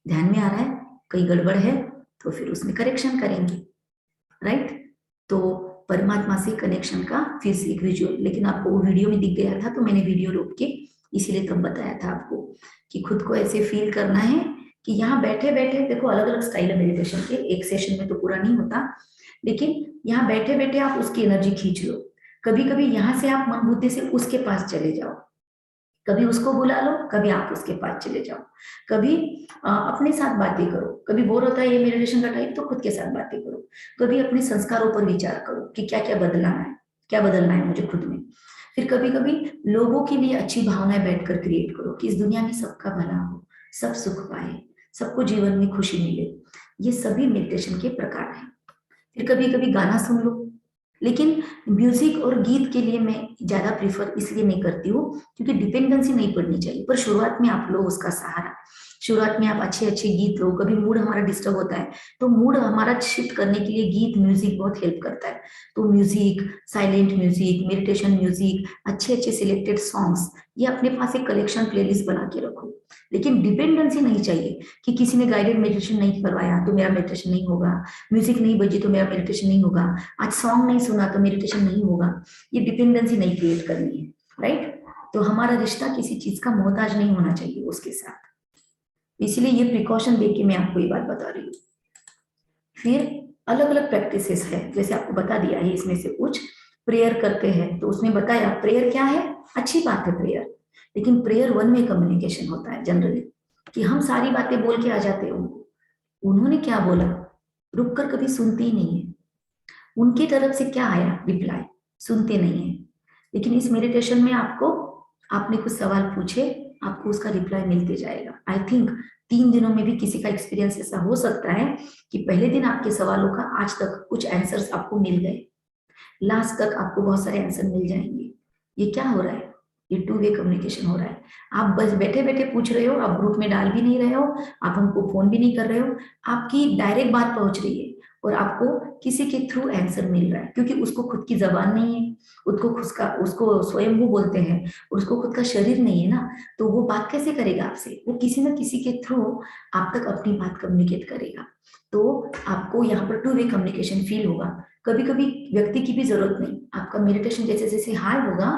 ध्यान में आ रहा है कहीं गड़बड़ है तो फिर उसमें करेक्शन करेंगे, राइट। तो परमात्मा से कनेक्शन का फिर से एक विजुअल, लेकिन आपको वो वीडियो में दिख गया था तो मैंने वीडियो रोक के इसीलिए तब बताया था आपको कि खुद को ऐसे फील करना है कि यहाँ बैठे बैठे, देखो अलग अलग स्टाइल है मेडिटेशन के, एक सेशन में तो पूरा नहीं होता, लेकिन यहाँ बैठे बैठे आप उसकी एनर्जी खींच लो। कभी कभी यहाँ से आप मन बुद्धि से उसके पास चले जाओ, कभी उसको बुला लो, कभी आप उसके पास चले जाओ, कभी अपने साथ बातें करो, कभी बोर होता है ये मेडिटेशन का टाइम तो खुद के साथ बातें करो, कभी अपने संस्कारों पर विचार करो कि क्या क्या बदलाना है, क्या बदलना है मुझे खुद में। फिर कभी कभी लोगों के लिए अच्छी भावनाएं बैठकर क्रिएट करो कि इस दुनिया में सबका भला हो, सब सुख पाए, सबको जीवन में खुशी मिले। ये सभी मेडिटेशन के प्रकार हैं। फिर कभी कभी गाना सुन लो, लेकिन म्यूजिक और गीत के लिए मैं ज्यादा प्रीफर इसलिए नहीं करती हूँ क्योंकि डिपेंडेंसी नहीं पड़नी चाहिए, पर शुरुआत में आप लो उसका सहारा, शुरुआत में आप अच्छे अच्छे गीत लो। कभी मूड हमारा डिस्टर्ब होता है तो मूड हमारा शिफ्ट करने के लिए गीत, म्यूजिक बहुत हेल्प करता है। तो music, silent music, meditation music, अच्छे अच्छे सिलेक्टेड सॉन्ग्स, ये अपने पास एक कलेक्शन प्लेलिस्ट बना के रखो। लेकिन डिपेंडेंसी नहीं चाहिए कि किसी ने गाइडेड मेडिटेशन नहीं करवाया तो मेरा मेडिटेशन नहीं होगा, म्यूजिक नहीं बजी तो मेरा मेडिटेशन नहीं होगा, आज सॉन्ग नहीं सुना तो मेडिटेशन नहीं होगा। ये डिपेंडेंसी नहीं क्रिएट करनी है, राइट। तो हमारा रिश्ता किसी चीज का मोहताज नहीं होना चाहिए उसके साथ, इसलिए ये प्रिकॉशन देके मैं आपको ये बात बता रही हूँ। फिर अलग अलग प्रैक्टिसेस है, जैसे आपको बता दिया है इसमें से कुछ। प्रेयर करते हैं तो उसमें बताया प्रेयर क्या है, अच्छी बात है प्रेयर, लेकिन प्रेयर वन वे कम्युनिकेशन होता है जनरली, कि हम सारी बातें बोल के आ जाते हैं उनको, उन्होंने क्या बोला रुक कर कभी सुनते ही नहीं है, उनकी तरफ से क्या आया रिप्लाई सुनते नहीं है। लेकिन इस मेडिटेशन में आपने कुछ सवाल पूछे, आपको उसका रिप्लाई मिलते जाएगा। आई थिंक 3 दिनों में भी किसी का एक्सपीरियंस ऐसा हो सकता है कि पहले दिन आपके सवालों का आज तक कुछ आंसर्स आपको मिल गए, लास्ट तक आपको बहुत सारे आंसर मिल जाएंगे। ये क्या हो रहा है? ये 2 वे कम्युनिकेशन हो रहा है। आप बस बैठे बैठे पूछ रहे हो, आप ग्रुप में डाल भी नहीं रहे हो, आप हमको फोन भी नहीं कर रहे हो, आपकी डायरेक्ट बात पहुंच रही है और आपको किसी के थ्रू आंसर मिल रहा है, क्योंकि उसको खुद की जबान नहीं है, उसको स्वयंभू बोलते हैं और उसको खुद का शरीर नहीं है ना, तो वो बात कैसे करेगा आपसे? वो किसी न किसी के थ्रू आप तक अपनी बात कम्युनिकेट करेगा। तो आपको यहाँ पर 2 वे कम्युनिकेशन फील होगा। कभी कभी व्यक्ति की भी जरूरत नहीं, आपका मेडिटेशन जैसे जैसे हाई होगा,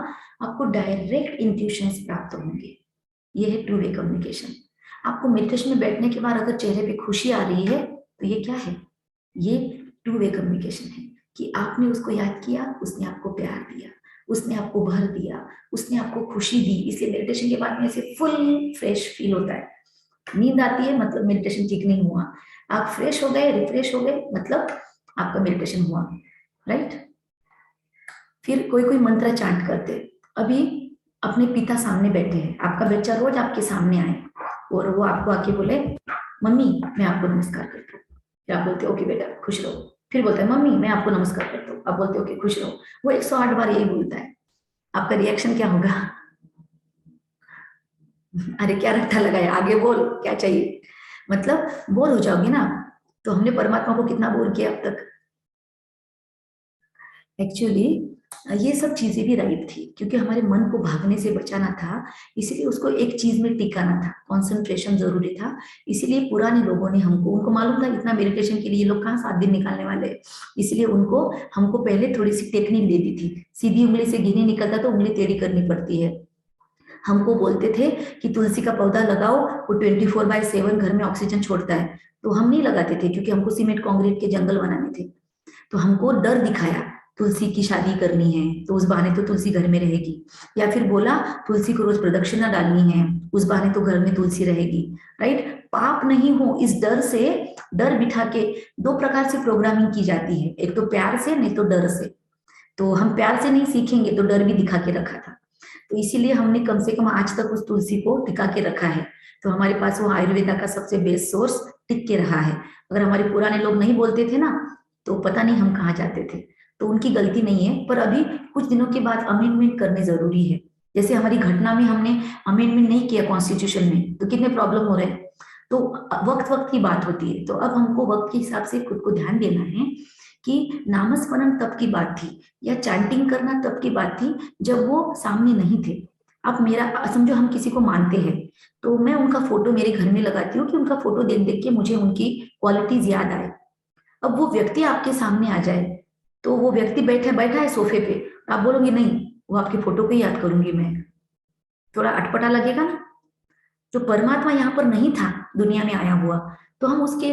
आपको डायरेक्ट इंट्यूशंस प्राप्त होंगे। ये है 2 वे कम्युनिकेशन। आपको मेडिटेशन में बैठने के बाद अगर चेहरे पे खुशी आ रही है तो ये क्या है? ये 2 वे कम्युनिकेशन है कि आपने उसको याद किया, उसने आपको प्यार दिया, उसने आपको भर दिया, उसने आपको खुशी दी। इसलिए मेडिटेशन के बाद में ऐसे फुल फ्रेश फील होता है। नींद आती है मतलब मेडिटेशन ठीक नहीं हुआ, आप फ्रेश हो गए, रिफ्रेश हो गए, मतलब आपका मेडिटेशन हुआ, राइट? फिर कोई कोई मंत्र चांट करते। अभी अपने पिता सामने बैठे हैं, आपका बच्चा रोज आपके सामने आए और वो आपको आके बोले मम्मी मैं आपको नमस्कार करता हूँ, फिर आप बोलते ओके बेटा खुश रहो, फिर बोलता है मम्मी मैं आपको नमस्कार करता हूँ, आप बोलते ओके खुश रहो। वो 108 बार यही बोलता है, आपका रिएक्शन क्या होगा? अरे क्या रट्टा लगाया, आगे बोल क्या चाहिए, मतलब बोर हो जाओगे ना। तो हमने परमात्मा को कितना बोर किया अब तक। एक्चुअली ये सब चीजें भी राइट थी, क्योंकि हमारे मन को भागने से बचाना था, इसलिए उसको एक चीज में टिकाना था, कंसंट्रेशन जरूरी था। इसीलिए पुराने लोगों ने उनको मालूम था इतना मेडिटेशन के लिए ये लोग कहाँ 7 दिन निकालने वाले, इसलिए हमको पहले थोड़ी सी टेक्निक दे दी थी। सीधी उंगली से घी नहीं निकलता तो उंगली टेढ़ी करनी पड़ती है। हमको बोलते थे कि तुलसी का पौधा लगाओ, वो 24/7 घर में ऑक्सीजन छोड़ता है, तो हम नहीं लगाते थे क्योंकि हमको सीमेंट कंक्रीट के जंगल बनाने थे। तो हमको डर दिखाया तुलसी की शादी करनी है तो उस बहाने तो तुलसी घर में रहेगी, या फिर बोला तुलसी को रोज प्रदक्षिणा डालनी है, उस बहाने तो घर में तुलसी रहेगी, राइट? पाप नहीं हो इस डर से, डर बिठा के 2 प्रकार से प्रोग्रामिंग की जाती है, एक तो प्यार से, नहीं तो डर से। तो हम प्यार से नहीं सीखेंगे तो डर भी दिखा के रखा था, तो इसीलिए हमने कम से कम आज तक उस तुलसी को टिका के रखा है। तो हमारे पास वो आयुर्वेदा का सबसे बेस्ट सोर्स टिक के रहा है। अगर हमारे पुराने लोग नहीं बोलते थे ना तो पता नहीं हम कहाँ जाते थे, तो उनकी गलती नहीं है। पर अभी कुछ दिनों के बाद अमेंडमेंट करने जरूरी है। जैसे हमारी घटना में हमने अमेंडमेंट नहीं किया कॉन्स्टिट्यूशन में तो कितने प्रॉब्लम हो रहे हैं। तो वक्त वक्त की बात होती है, तो अब हमको वक्त के हिसाब से खुद को ध्यान देना है कि नामस्मरण तब की बात थी या चैंटिंग करना तब की बात थी जब वो सामने नहीं थे। अब मेरा समझो हम किसी को मानते हैं तो मैं उनका फोटो मेरे घर में लगाती हूँ कि उनका फोटो देख देख के मुझे उनकी क्वालिटीज याद आए। अब वो व्यक्ति आपके सामने आ जाए तो वो व्यक्ति बैठा है सोफे पे, आप बोलोगे नहीं वो आपके फोटो को ही याद करूंगी मैं, थोड़ा अटपटा लगेगा ना। जो परमात्मा यहाँ पर नहीं था दुनिया में आया हुआ, तो हम उसके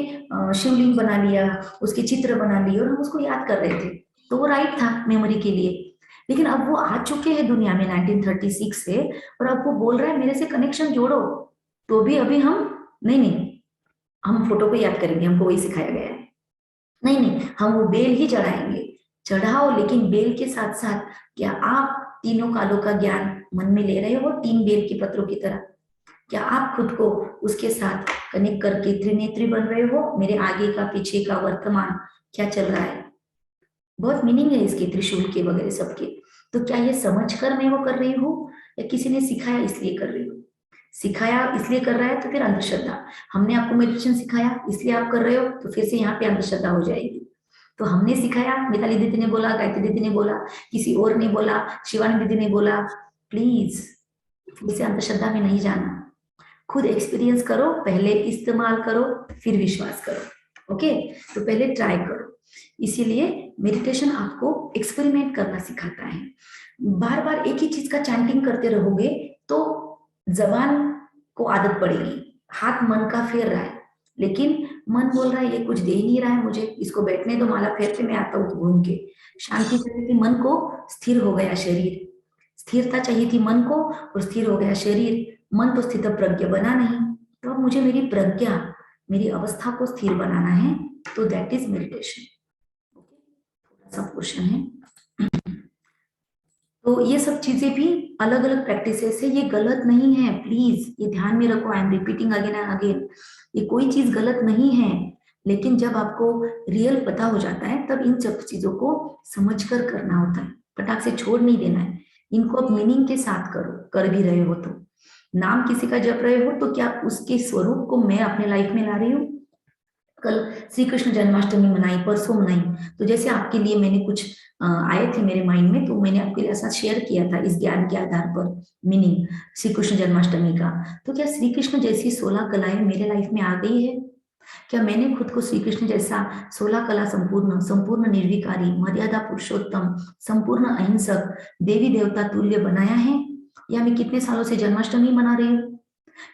शिवलिंग बना लिया, उसके चित्र बना लिए और हम उसको याद कर रहे थे, तो वो राइट था मेमोरी के लिए। लेकिन अब वो आ चुके हैं दुनिया में 1936 से, और अब वो बोल रहा है मेरे से कनेक्शन जोड़ो, तो भी अभी हम नहीं हम फोटो को याद करेंगे, हमको वही सिखाया गया है। नहीं हम वो बेल ही चढ़ाएंगे, चढ़ाओ, लेकिन बेल के साथ साथ क्या आप तीनों कालों का ज्ञान मन में ले रहे हो 3 बेल के पत्रों की तरह? क्या आप खुद को उसके साथ कनेक्ट करके त्रिनेत्री बन रहे हो? मेरे आगे का, पीछे का, वर्तमान क्या चल रहा है? बहुत मीनिंग है इसके, त्रिशूल के वगैरह सबके। तो क्या ये समझ कर मैं वो कर रही हूँ या किसी ने सिखाया इसलिए कर रही हूँ? सिखाया इसलिए कर रहा है तो फिर अंधश्रद्धा। हमने आपको मेडिटेशन सिखाया इसलिए आप कर रहे हो तो फिर से यहाँ पे अंधश्रद्धा हो जाएगी। तो हमने सिखाया, मिताली दीदी ने बोला, गायत्री दीदी ने बोला, किसी और ने बोला, शिवानी दीदी ने बोला, प्लीज फिर से अंधश्रद्धा में नहीं जाना। खुद एक्सपीरियंस करो, पहले इस्तेमाल करो, फिर विश्वास करो। ओके, तो पहले ट्राई करो। इसीलिए मेडिटेशन आपको एक्सपेरिमेंट करना सिखाता है। बार बार एक ही चीज का चैंटिंग करते रहोगे तो जबान को आदत पड़ेगी, हाथ मन का फेर रहा है, लेकिन मन बोल रहा है ये कुछ दे ही नहीं रहा है मुझे, इसको बैठने दो, माला फेरते मैं आता हूँ घूम के। शांति चाहिए थी मन को, स्थिर हो गया शरीर। स्थिरता चाहिए थी मन को और स्थिर हो गया शरीर। मन तो स्थित प्रज्ञ बना नहीं, तो अब मुझे मेरी प्रज्ञा, मेरी अवस्था को स्थिर बनाना है, तो दैट इज मेडिटेशन। थोड़ा सा क्वेश्चन है, तो ये सब चीजें भी अलग अलग प्रैक्टिसेस है, ये गलत नहीं है, प्लीज ये ध्यान में रखो। I am repeating again and again, ये कोई चीज गलत नहीं है, लेकिन जब आपको रियल पता हो जाता है तब इन सब चीजों को समझकर करना होता है, फटाक से छोड़ नहीं देना है। इनको अब मीनिंग के साथ करो, कर भी रहे हो तो। नाम किसी का जप रहे हो तो क्या उसके स्वरूप को मैं अपने लाइफ में ला रही हूँ? कल श्री कृष्ण जन्माष्टमी मनाई, परसों मनाई, तो जैसे आपके लिए मैंने कुछ आए थे मेरे माइंड में, तो मैंने आपके लिए ऐसा शेयर किया था इस ज्ञान के आधार पर मीनिंग श्री कृष्ण जन्माष्टमी का। तो क्या श्री कृष्ण जैसी 16 कलाएं मेरे लाइफ में आ गई है? क्या मैंने खुद को श्री कृष्ण जैसा 16 कला संपूर्ण, संपूर्ण निर्विकारी, मर्यादा पुरुषोत्तम, संपूर्ण अहिंसक, देवी देवता तुल्य बनाया है? या मैं कितने सालों से जन्माष्टमी मना रही हूँ?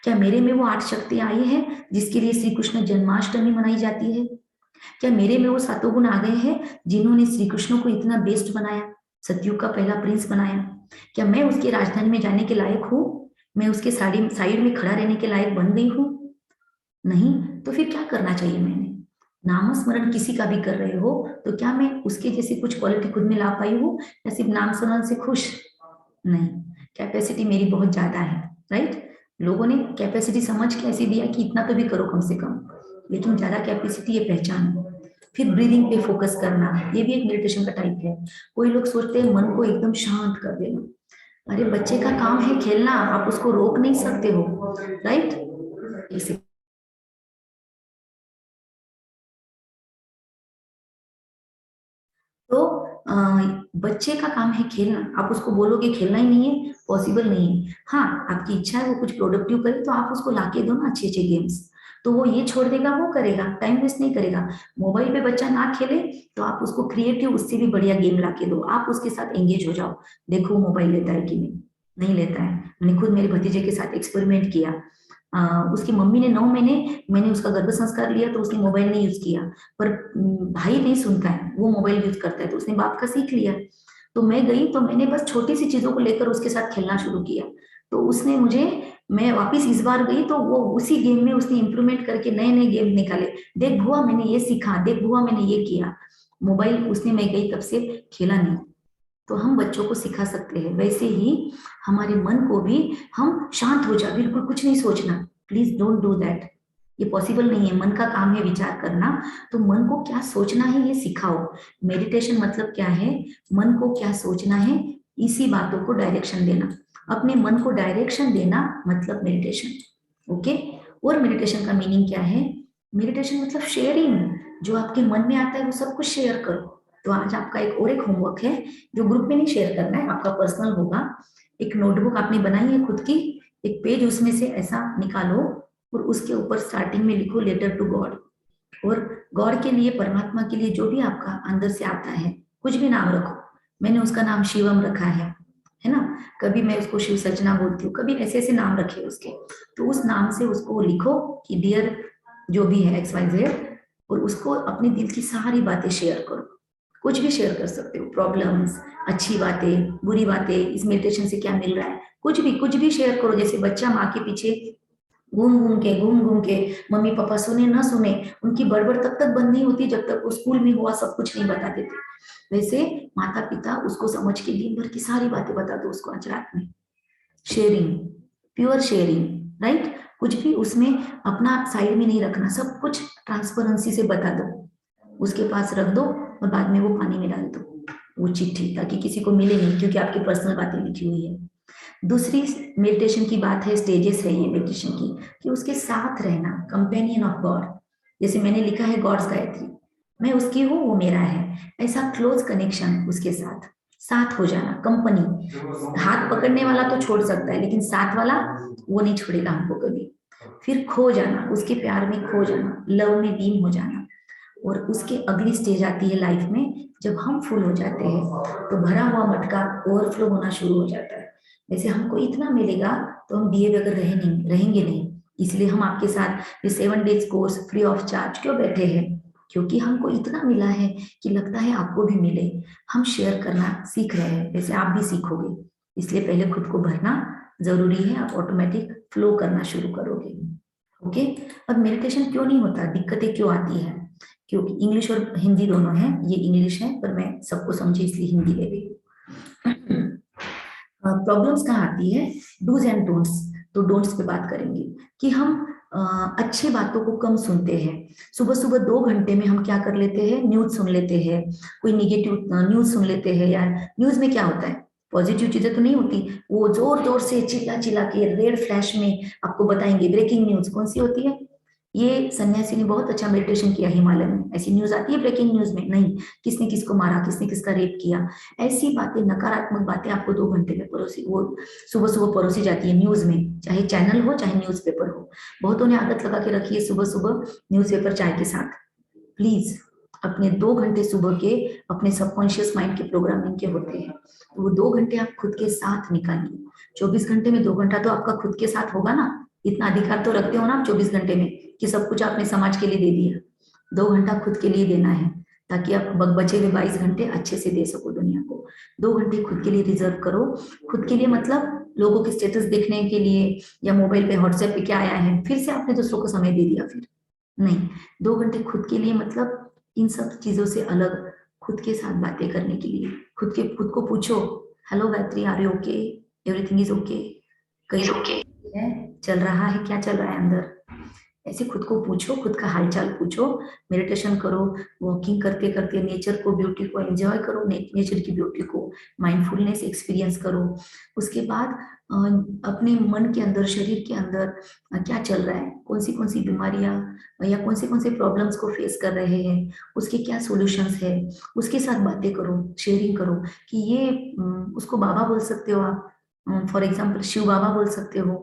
क्या मेरे में वो 8 शक्ति आई है जिसके लिए श्री कृष्ण जन्माष्टमी मनाई जाती है? क्या मेरे में वो 7 गुण आ गए हैं जिन्होंने श्री कृष्ण को इतना बेस्ट बनाया, सतयुग का पहला प्रिंस बनाया? क्या मैं उसकी राजधानी में जाने के लायक हूँ? मैं उसके साइड में खड़ा रहने के लायक बन गई हूँ? नहीं। तो फिर क्या करना चाहिए मैंने? नामस्मरण किसी का भी कर रहे हो तो क्या मैं उसके जैसी कुछ क्वालिटी खुद में ला पाई हूँ, या सिर्फ नाम स्मरण से खुश? नहीं, कैपेसिटी मेरी बहुत ज्यादा है, राइट? लोगों ने कैपेसिटी समझ के ऐसे दिया कि इतना तो भी करो कम से कम, लेकिन ज्यादा कैपेसिटी ये पहचानो। फिर ब्रीदिंग पे फोकस करना, ये भी एक मेडिटेशन का टाइप है। कोई लोग सोचते हैं मन को एकदम शांत कर देना, अरे बच्चे का काम है खेलना, आप उसको रोक नहीं सकते हो, राइट? इसे तो बच्चे का काम है खेलना, आप उसको बोलोगे खेलना ही नहीं है, पॉसिबल नहीं है। हाँ, आपकी इच्छा है वो कुछ प्रोडक्टिव करे तो आप उसको लाके दो ना अच्छे अच्छे गेम्स, तो वो ये छोड़ देगा, वो करेगा, टाइम वेस्ट नहीं करेगा। मोबाइल पे बच्चा ना खेले तो आप उसको क्रिएटिव उससे भी बढ़िया गेम लाके दो, आप उसके साथ एंगेज हो जाओ, देखो मोबाइल लेता है कि नहीं लेता है। मैंने खुद मेरे भतीजे के साथ एक्सपेरिमेंट किया। उसकी मम्मी ने 9 महीने, मैंने उसका गर्भ संस्कार लिया तो उसने मोबाइल नहीं यूज किया, पर भाई नहीं सुनता है, वो मोबाइल यूज करता है, तो उसने बाप का सीख लिया। तो मैं गई तो मैंने बस छोटी सी चीजों को लेकर उसके साथ खेलना शुरू किया, तो उसने मुझे, मैं वापस इस बार गई तो वो उसी गेम में उसने इंप्रूवमेंट करके नए नए गेम निकाले, देख बुआ मैंने ये सीखा, देख बुआ मैंने ये किया। मोबाइल उसने, मैं गई तब से खेला नहीं। तो हम बच्चों को सिखा सकते हैं, वैसे ही हमारे मन को भी हम शांत हो जा, बिल्कुल कुछ नहीं सोचना, प्लीज डोंट डू दैट, ये पॉसिबल नहीं है। मन का काम है विचार करना, तो मन को क्या सोचना है ये सिखाओ। मेडिटेशन मतलब क्या है? मन को क्या सोचना है, इसी बातों को डायरेक्शन देना, अपने मन को डायरेक्शन देना मतलब मेडिटेशन। ओके। और मेडिटेशन का मीनिंग क्या है? मेडिटेशन मतलब शेयरिंग, जो आपके मन में आता है वो सब कुछ शेयर करो। तो आज आपका एक होमवर्क है जो ग्रुप में नहीं शेयर करना है, आपका पर्सनल होगा। एक नोटबुक आपने बनाई है खुद की, एक पेज उसमें से ऐसा निकालो और उसके ऊपर स्टार्टिंग में लिखो लेटर टू गॉड, और गॉड के लिए, परमात्मा के लिए जो भी आपका अंदर से आता है, कुछ भी नाम रखो। मैंने उसका नाम शिवम रखा है ना, कभी मैं उसको शिव सजना बोलती हूँ, कभी ऐसे ऐसे नाम रखे उसके, तो उस नाम से उसको लिखो कि डियर जो भी है XYZ, और उसको अपने दिल की सारी बातें शेयर करो। कुछ भी शेयर कर सकते हो, प्रॉब्लम्स, अच्छी बातें, बुरी बातें, इस मेडिटेशन से क्या मिल रहा है, कुछ भी शेयर करो। जैसे बच्चा माँ के पीछे घूम घूम के मम्मी पापा सुने ना सुने, उनकी बड़बड़ तब तक बंद नहीं होती जब तक वो स्कूल में हुआ सब कुछ नहीं बता देते। वैसे माता पिता उसको समझ के दिन भर की सारी बातें बता दो उसको आज रात में। Sharing, pure sharing, right? कुछ भी उसमें अपना साइड में नहीं रखना, सब कुछ ट्रांसपेरेंसी से बता दो, उसके पास रख दो और बाद में वो पानी में डाल दो वो चिट्ठी, ताकि किसी को मिले नहीं, क्योंकि आपकी पर्सनल बातें लिखी हुई है। दूसरी मेडिटेशन की बात है, स्टेजेस है ये मेडिटेशन की, कि उसके साथ रहना, कंपेनियन ऑफ गॉड। जैसे मैंने लिखा है गॉड्स गायत्री, मैं उसकी हूँ वो मेरा है, ऐसा क्लोज कनेक्शन उसके साथ हो जाना, कंपनी। हाथ पकड़ने वाला तो छोड़ सकता है, लेकिन साथ वाला वो नहीं छोड़ेगा हमको कभी। फिर खो जाना, उसके प्यार में खो जाना, लव में लीन हो जाना। और उसके अगली स्टेज आती है लाइफ में, जब हम फुल हो जाते हैं तो भरा हुआ मटका ओवरफ्लो होना शुरू हो जाता है। वैसे हमको इतना मिलेगा तो हम दिए बगैर रहेंगे नहीं। इसलिए हम आपके साथ ये 7 days course free of charge क्यों बैठे हैं? क्योंकि हमको इतना मिला है कि लगता है आपको भी मिले। हम शेयर करना सीख रहे हैं, वैसे आप भी सीखोगे, इसलिए पहले खुद को भरना जरूरी है, आप ऑटोमेटिक फ्लो करना शुरू करोगे। ओके। अब मेडिटेशन क्यों नहीं होता, दिक्कतें क्यों आती है? क्योंकि इंग्लिश और हिंदी दोनों है, ये इंग्लिश है पर मैं सबको समझे इसलिए हिंदी ले रही हूँ। प्रॉब्लम्स कहाँ आती है, डूज एंड डोंट्स। तो डोंट्स पे बात करेंगे कि हम अच्छी बातों को कम सुनते हैं। सुबह सुबह 2 घंटे में हम क्या कर लेते हैं, न्यूज सुन लेते हैं, कोई निगेटिव न्यूज सुन लेते हैं। यार न्यूज में क्या होता है, पॉजिटिव चीजें तो नहीं होती, वो जोर जोर से चिल्ला चिल्ला के रेड फ्लैश में आपको बताएंगे ब्रेकिंग न्यूज कौन सी होती है। ये सन्यासी ने बहुत अच्छा मेडिटेशन किया हिमालय में, ऐसी न्यूज आती है ब्रेकिंग न्यूज में नहीं, किसने किसको मारा, किसने किसका रेप किया, ऐसी बातें, नकारात्मक बातें आपको 2 घंटे में परोसी, वो सुबह सुबह परोसी जाती है न्यूज में, चाहे चैनल हो चाहे न्यूज़पेपर हो। बहुतों ने आदत लगा के रखी है सुबह सुबह न्यूज़पेपर चाय के साथ। प्लीज अपने 2 घंटे सुबह के अपने सबकॉन्शियस माइंड के प्रोग्रामिंग के होते हैं, तो वो 2 घंटे आप खुद के साथ निकालिए। 24 घंटे में 2 घंटा तो आपका खुद के साथ होगा ना, इतना अधिकार तो रखते हो ना आप 24 घंटे में कि सब कुछ आपने समाज के लिए दे दिया। 2 घंटा खुद के लिए देना है ताकि आप बचे हुए 22 घंटे अच्छे से दे सको दुनिया को। 2 घंटे खुद के लिए रिजर्व करो। खुद के लिए मतलब लोगों के स्टेटस देखने के लिए या मोबाइल पे व्हाट्सएप पे क्या आया है फिर से आपने दूसरों को समय दे दिया, फिर नहीं। 2 घंटे खुद के लिए मतलब इन सब चीजों से अलग खुद के साथ बातें करने के लिए, खुद को पूछो, hello Gayatri, are you okay, everything is okay, कहीं ओके है, चल रहा है, क्या चल रहा है अंदर, ऐसे खुद को पूछो, खुद का हालचाल पूछो। मेडिटेशन करो, वॉकिंग करते करते नेचर को, ब्यूटी को एंजॉय करो, नेचर की ब्यूटी को, माइंडफुलनेस एक्सपीरियंस करो। उसके बाद अपने मन के अंदर, शरीर के अंदर क्या चल रहा है, कौन सी बीमारियां या कौन से प्रॉब्लम्स को फेस कर रहे हैं, उसके क्या सॉल्यूशंस है, उसके साथ बातें करो, शेयरिंग करो कि ये उसको बाबा बोल सकते हो आप, फॉर एग्जाम्पल शिव बाबा बोल सकते हो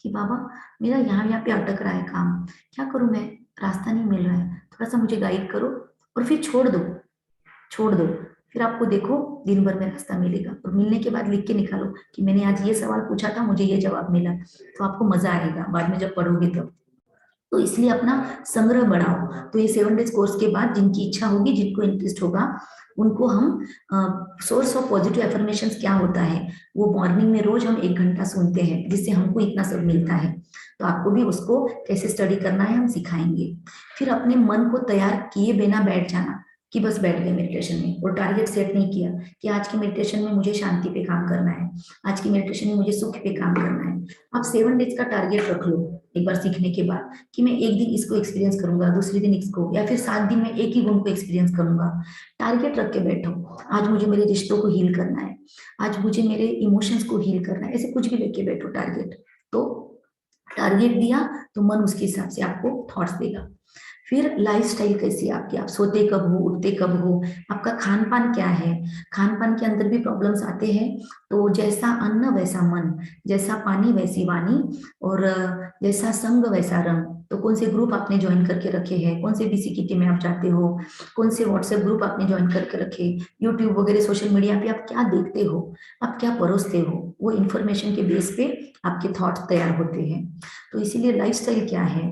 कि बाबा मेरा यहाँ पे अटक रहा है काम, क्या करूं मैं, रास्ता नहीं मिल रहा है, थोड़ा सा मुझे गाइड करो। और फिर छोड़ दो, फिर आपको देखो दिन भर में रास्ता मिलेगा। और मिलने के बाद लिख के निकालो कि मैंने आज ये सवाल पूछा था, मुझे ये जवाब मिला, तो आपको मजा आएगा बाद में जब पढ़ोगे तब। तो इसलिए अपना संग्रह बढ़ाओ। तो ये 7 डेज कोर्स के बाद जिनकी इच्छा होगी, जिनको इंटरेस्ट होगा, उनको हम सोर्स ऑफ पॉजिटिव एफर्मेशन क्या होता है वो मॉर्निंग में रोज हम 1 घंटा सुनते हैं, जिससे हमको इतना सब मिलता है। तो आपको भी उसको कैसे स्टडी करना है हम सिखाएंगे। फिर अपने मन को तैयार किए बिना बैठ जाना कि बस बैठ गए मेडिटेशन में और टारगेट सेट नहीं किया कि आज की मेडिटेशन में मुझे शांति पे काम करना है, आज की मेडिटेशन में मुझे सुख पे काम करना है। आप 7 डेज का टारगेट रख लो एक बार सीखने के बाद कि मैं एक दिन इसको एक्सपीरियंस करूंगा, दूसरे दिन इसको, या फिर 7 दिन में एक ही गुण को एक्सपीरियंस करूंगा। टारगेट रख के बैठो, आज मुझे मेरे रिश्तों को हील करना है, आज मुझे मेरे इमोशंस को हील करना है, ऐसे कुछ भी लेके बैठो टारगेट। तो टारगेट दिया तो मन उसके हिसाब से आपको थॉट्स देगा। फिर लाइफस्टाइल कैसी है आपकी, आप सोते कब हो, उठते कब हो, आपका खान पान क्या है, खान पान के अंदर भी प्रॉब्लम्स आते हैं। तो जैसा अन्न वैसा मन, जैसा पानी वैसी वाणी, और जैसा संग वैसा रंग। तो कौन से ग्रुप आपने ज्वाइन करके रखे हैं, कौन से बीसीकीटी में आप जाते हो, कौन से व्हाट्सएप ग्रुप आपने ज्वाइन करके रखे, यूट्यूब वगैरह सोशल मीडिया पे आप क्या देखते हो, आप क्या परोसते हो, वो इन्फॉर्मेशन के बेस पे आपके थॉट्स तैयार होते हैं। तो इसीलिए लाइफस्टाइल क्या है,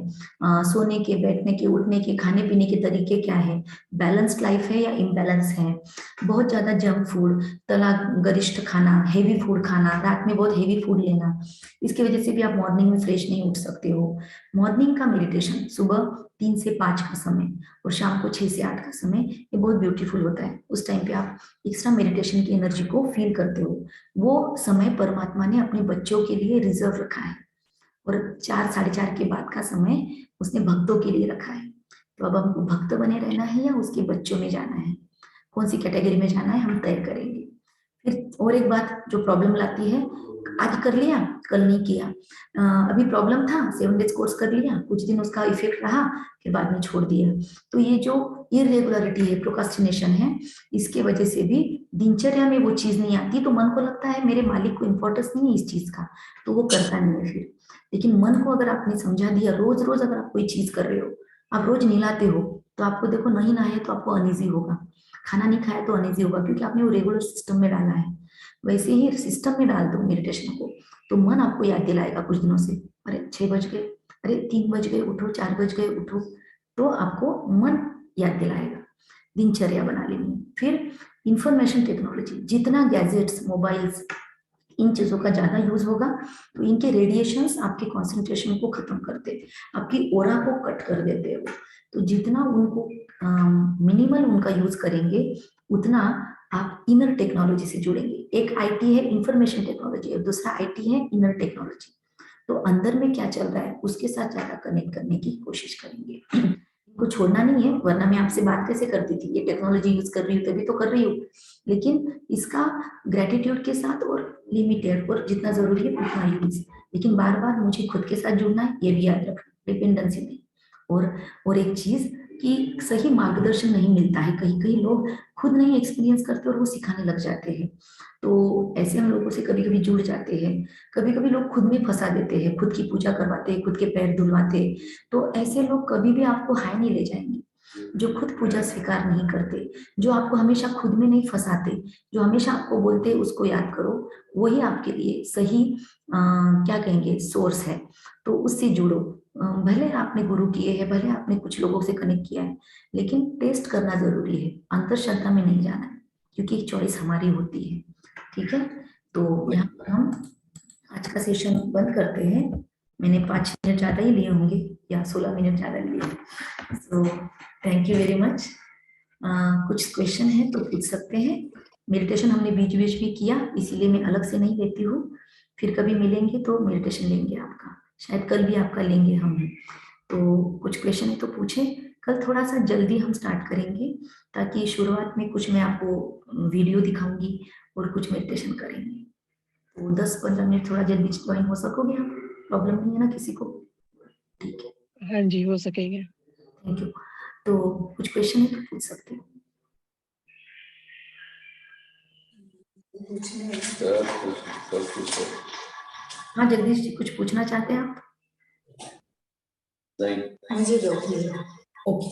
सोने के, बैठने के, उठने के, खाने पीने के तरीके क्या है, बैलेंस्ड लाइफ है या इम्बैलेंस है, बहुत ज्यादा जंक फूड, तला गरिष्ठ खाना, हेवी फूड खाना, रात में बहुत हेवी फूड लेना, इसकी वजह से भी आप मॉर्निंग में फ्रेश नहीं उठ सकते हो। मॉर्निंग का मेडिटेशन सुबह 3 से 5 का समय और शाम को 6 से 8 का समय, ये बहुत ब्यूटीफुल होता है। उस टाइम पे आप एक्स्ट्रा मेडिटेशन की एनर्जी को फील करते हो। वो समय परमात्मा ने अपने बच्चों के लिए रिजर्व रखा है, और 4 साढ़े 4 के बाद का समय उसने भक्तों के लिए रखा है। तो अब हमको भक्त बने रहना है या उसके बच्चों में जाना है, कौन सी कैटेगरी में जाना है हम तय करेंगे। फिर और एक बात जो प्रॉब्लम लाती है, आज कर लिया कल नहीं किया, अभी प्रॉब्लम था 7 डेज कोर्स कर लिया, कुछ दिन उसका इफेक्ट रहा, फिर बाद में छोड़ दिया। तो ये जो इरेगुलरिटी है, प्रोक्रास्टिनेशन है, इसके वजह से भी दिनचर्या में वो चीज नहीं आती। तो मन को लगता है मेरे मालिक को इम्पोर्टेंस नहीं है इस चीज का, तो वो करता नहीं है फिर। लेकिन मन को अगर आपने समझा दिया, रोज रोज अगर आप कोई चीज कर रहे हो, आप रोज नहलाते हो, तो आपको देखो नहीं नहाए तो आपको अनईजी होगा, खाना नहीं खाया तो अनईजी होगा, क्योंकि आपने वो रेगुलर सिस्टम में डाला है। वैसे ही सिस्टम में डाल दो मेडिटेशन को, तो मन आपको याद दिलाएगा कुछ दिनों से, अरे 6 बज गए, अरे 3 बज गए उठो, 4 बज गए उठो, तो आपको मन याद दिलाएगा। दिनचर्या बना लेनी। फिर इंफॉर्मेशन टेक्नोलॉजी, जितना गैजेट्स, मोबाइल्स, इन चीजों का ज्यादा यूज होगा तो इनके रेडिएशंस आपके कंसंट्रेशन को खत्म करते हैं, आपकी ओरा को कट कर देते हैं। तो जितना उनको मिनिमल उनका यूज करेंगे, उतना आप इनर टेक्नोलॉजी से जुड़ेंगे। एक आईटी है इंफॉर्मेशन टेक्नोलॉजी और दूसरा आईटी है इनर टेक्नोलॉजी। तो अंदर में क्या चल रहा है उसके साथ ज्यादा कनेक्ट करने की कोशिश करेंगे। इनको छोड़ना नहीं है, वरना मैं आपसे बात कैसे करती थी, ये टेक्नोलॉजी यूज कर रही हूँ तभी तो कर रही हूँ, लेकिन इसका ग्रेटिट्यूड के साथ और लिमिटेड, और जितना जरूरी है उतना यूज। लेकिन बार बार मुझे खुद के साथ जुड़ना है, ये भी याद रखना, डिपेंडेंसी नहीं। और एक चीज कि सही मार्गदर्शन नहीं मिलता है, कहीं कहीं लोग खुद नहीं एक्सपीरियंस करते और वो सिखाने लग जाते हैं। तो ऐसे हम लोगों से कभी कभी जुड़ जाते हैं। कभी कभी लोग खुद में फंसा देते हैं, खुद की पूजा करवाते हैं, खुद के पैर धुलवाते हैं। तो ऐसे लोग कभी भी आपको हाय नहीं ले जाएंगे। जो खुद पूजा स्वीकार नहीं करते, जो आपको हमेशा खुद में नहीं फंसाते, जो हमेशा आपको बोलते हैं उसको याद करो, वही आपके लिए सही क्या कहेंगे सोर्स है। तो उससे जुड़ो। भले आपने गुरु किए हैं, भले आपने कुछ लोगों से कनेक्ट किया है, लेकिन टेस्ट करना जरूरी है, अंतर श्रद्धा में नहीं जाना है, क्योंकि चॉइस हमारी होती है। ठीक है, तो यहाँ पर हम आज का सेशन बंद करते हैं। मैंने 5 मिनट ज्यादा ही लिए होंगे या 16 मिनट ज्यादा लिए। So thank you very much. कुछ क्वेश्चन है तो पूछ सकते हैं। मेडिटेशन हमने बीच बीच भी किया, इसीलिए मैं अलग से नहीं लेती हूँ। फिर कभी मिलेंगे तो मेडिटेशन लेंगे आपका, शायद कल भी आपका लेंगे हम। तो कुछ क्वेश्चन है तो पूछे। कल थोड़ा सा जल्दी हम स्टार्ट करेंगे, ताकि शुरुआत में कुछ मैं आपको वीडियो दिखाऊंगी और कुछ मेडिटेशन करेंगे। तो 10-15 मिनट थोड़ा जल्दी ज्वाइन हो सकोगे आप? प्रॉब्लम नहीं है ना किसी को? ठीक है, हाँ जी, हो सकेंगे। Thank you. तो कुछ क्वेश्चन है तो पूछ सकते हो। हाँ जगदीश जी, कुछ पूछना चाहते हैं आप? मुझे दो प्लीज। ओके,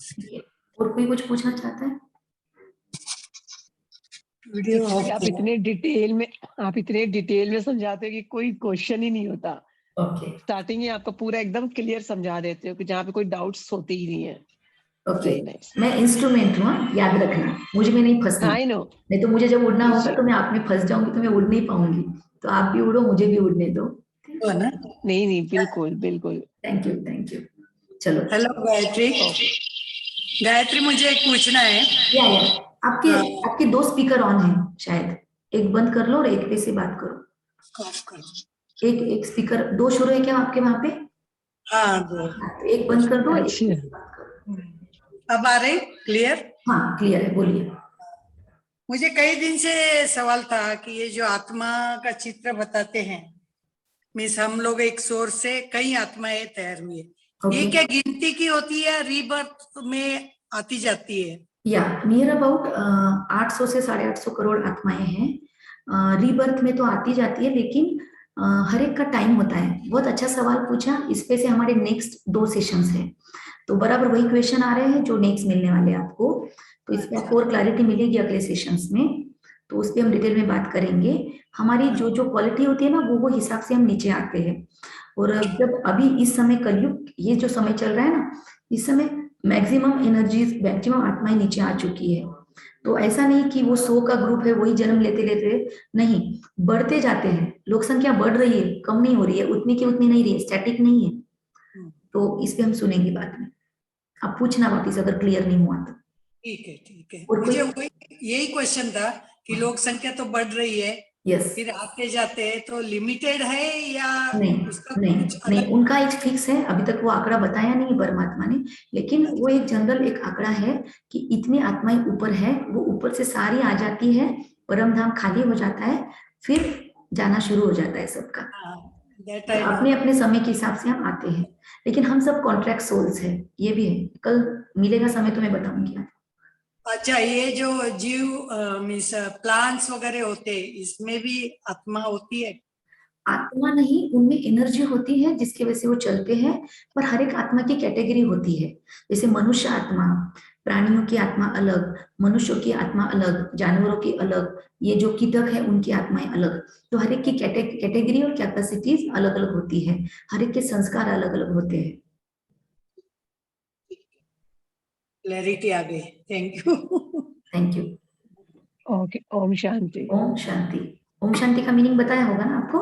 ठीक है। और कोई कुछ पूछना चाहता है? वीडियो आप इतने डिटेल में समझाते हो कि कोई क्वेश्चन ही नहीं होता। ओके स्टार्टिंग ही आपका पूरा एकदम क्लियर समझा देते हो कि जहाँ पे कोई डाउट्स होते ही नहीं है। ओके। Very nice. मैं इंस्ट्रूमेंट हूँ, हाँ, याद रखना, मुझ में नहीं फंसना। I know. नहीं तो मुझे जब उड़ना होगा तो मैं आप में फंस जाऊंगी, तो मैं उड़ नहीं पाऊंगी। तो आप भी उड़ो, मुझे भी उड़ने दो। ना। नहीं, बिल्कुल बिल्कुल। Thank you, thank you. चलो। हेलो गायत्री। गायत्री, मुझे एक पूछना है। या आपके हाँ। आपके 2 स्पीकर ऑन हैं शायद, एक बंद कर लो और एक पे से बात करो। ऑफ कर। एक स्पीकर 2 शुरू है क्या आपके वहां पे? हाँ, दो। तो एक बंद कर दो, एक अच्छा। पे से बात करो। अब आ रही क्लियर? हाँ क्लियर है, बोलिए। मुझे कई दिन से सवाल था कि ये जो आत्मा का चित्र बताते हैं, मीन्स हम लोग एक सोर्स से कई आत्माएं तैयार हुई है, ये ओके, क्या गिनती की होती है, रीबर्थ में आती जाती है? या नियर अबाउट 800 से 850 करोड़ आत्माएं हैं। रीबर्थ में तो आती जाती है, लेकिन हर एक का टाइम होता है। बहुत अच्छा सवाल पूछा, इस पे से हमारे नेक्स्ट 2 सेशंस हैं, तो बराबर वही क्वेश्चन आ रहे हैं जो नेक्स्ट मिलने वाले हैं आपको। तो इस पे आपको और क्लैरिटी मिलेगी अगले सेशंस में, तो उस पे हम डिटेल में बात करेंगे। हमारी जो जो क्वालिटी होती है ना, वो हिसाब से हम नीचे आते हैं। और जब अभी इस समय कलयुग, ये जो समय चल रहा है ना, इस समय मैक्सिमम एनर्जीज, मैक्सिमम आत्माएं नीचे आ चुकी है। तो ऐसा नहीं कि वो 100 का ग्रुप है वही जन्म लेते लेते, नहीं, बढ़ते जाते हैं। लोक संख्या बढ़ रही है, कम नहीं हो रही है, उतनी की उतनी नहीं रही है, स्टैटिक नहीं है। तो इस पे हम सुनेंगे बाद में। आप पूछना वापिस अगर क्लियर नहीं हुआ तो। ठीक है, ठीक है। और मुझे कोई? यही क्वेश्चन था कि लोक संख्या तो बढ़ रही है, यस। फिर आते जाते हैं, तो लिमिटेड है या नहीं उसका नहीं कुछ नहीं, अलग? उनका एक फिक्स है, अभी तक वो आंकड़ा बताया नहीं परमात्मा ने, लेकिन वो एक जनरल एक आंकड़ा है कि इतनी आत्माएं ऊपर है, वो ऊपर से सारी आ जाती है, परम धाम खाली हो जाता है, फिर जाना शुरू हो जाता है सबका। दैट तो आई नो। अपने अपने समय के हिसाब से हम आते हैं, लेकिन हम सब कॉन्ट्रैक्ट सोल्स है, ये भी है। कल मिलेगा समय तो मैं बताऊंगी आपको। अच्छा, ये जो जीव मीन्स प्लांट्स वगैरह होते हैं, इसमें भी आत्मा होती है? आत्मा नहीं, उनमें एनर्जी होती है जिसकी वजह से वो चलते हैं, पर हर एक आत्मा की कैटेगरी होती है। जैसे मनुष्य आत्मा, प्राणियों की आत्मा अलग, मनुष्यों की आत्मा अलग, जानवरों की अलग, ये जो कीटक है उनकी आत्माएं अलग। तो हर एक की कैटेगरी और कैपेसिटीज अलग अलग होती है, हर एक के संस्कार अलग अलग होते हैं। क्लैरिटी आ गई, thank you. Thank you. Okay, ओम शांति। ओम शांति। ओम शांति का मीनिंग बताया होगा ना आपको?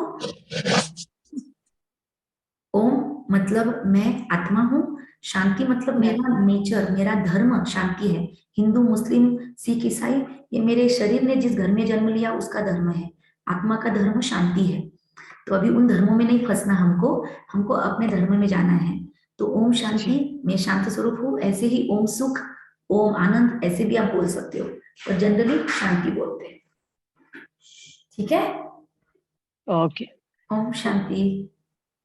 ओम मतलब मैं आत्मा हूँ, शांति मतलब मेरा नेचर, मेरा धर्म शांति है। हिंदू, मुस्लिम, सिख, ईसाई, ये मेरे शरीर ने जिस घर में जन्म लिया उसका धर्म है। आत्मा का धर्म शांति है। तो अभी उन धर्मों में नहीं फंसना हमको, हमको अपने धर्म में जाना है। तो ओम शांति, मैं शांत स्वरूप हूँ, ऐसे ही ओम सुख, ओम आनंद ऐसे भी आप बोल सकते हो, पर जनरली शांति बोलते हैं। ठीक है, ओके, ओम शांति,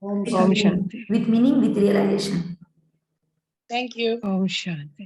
ओम शांति, with meaning, with realization. Thank you. ओम शांति।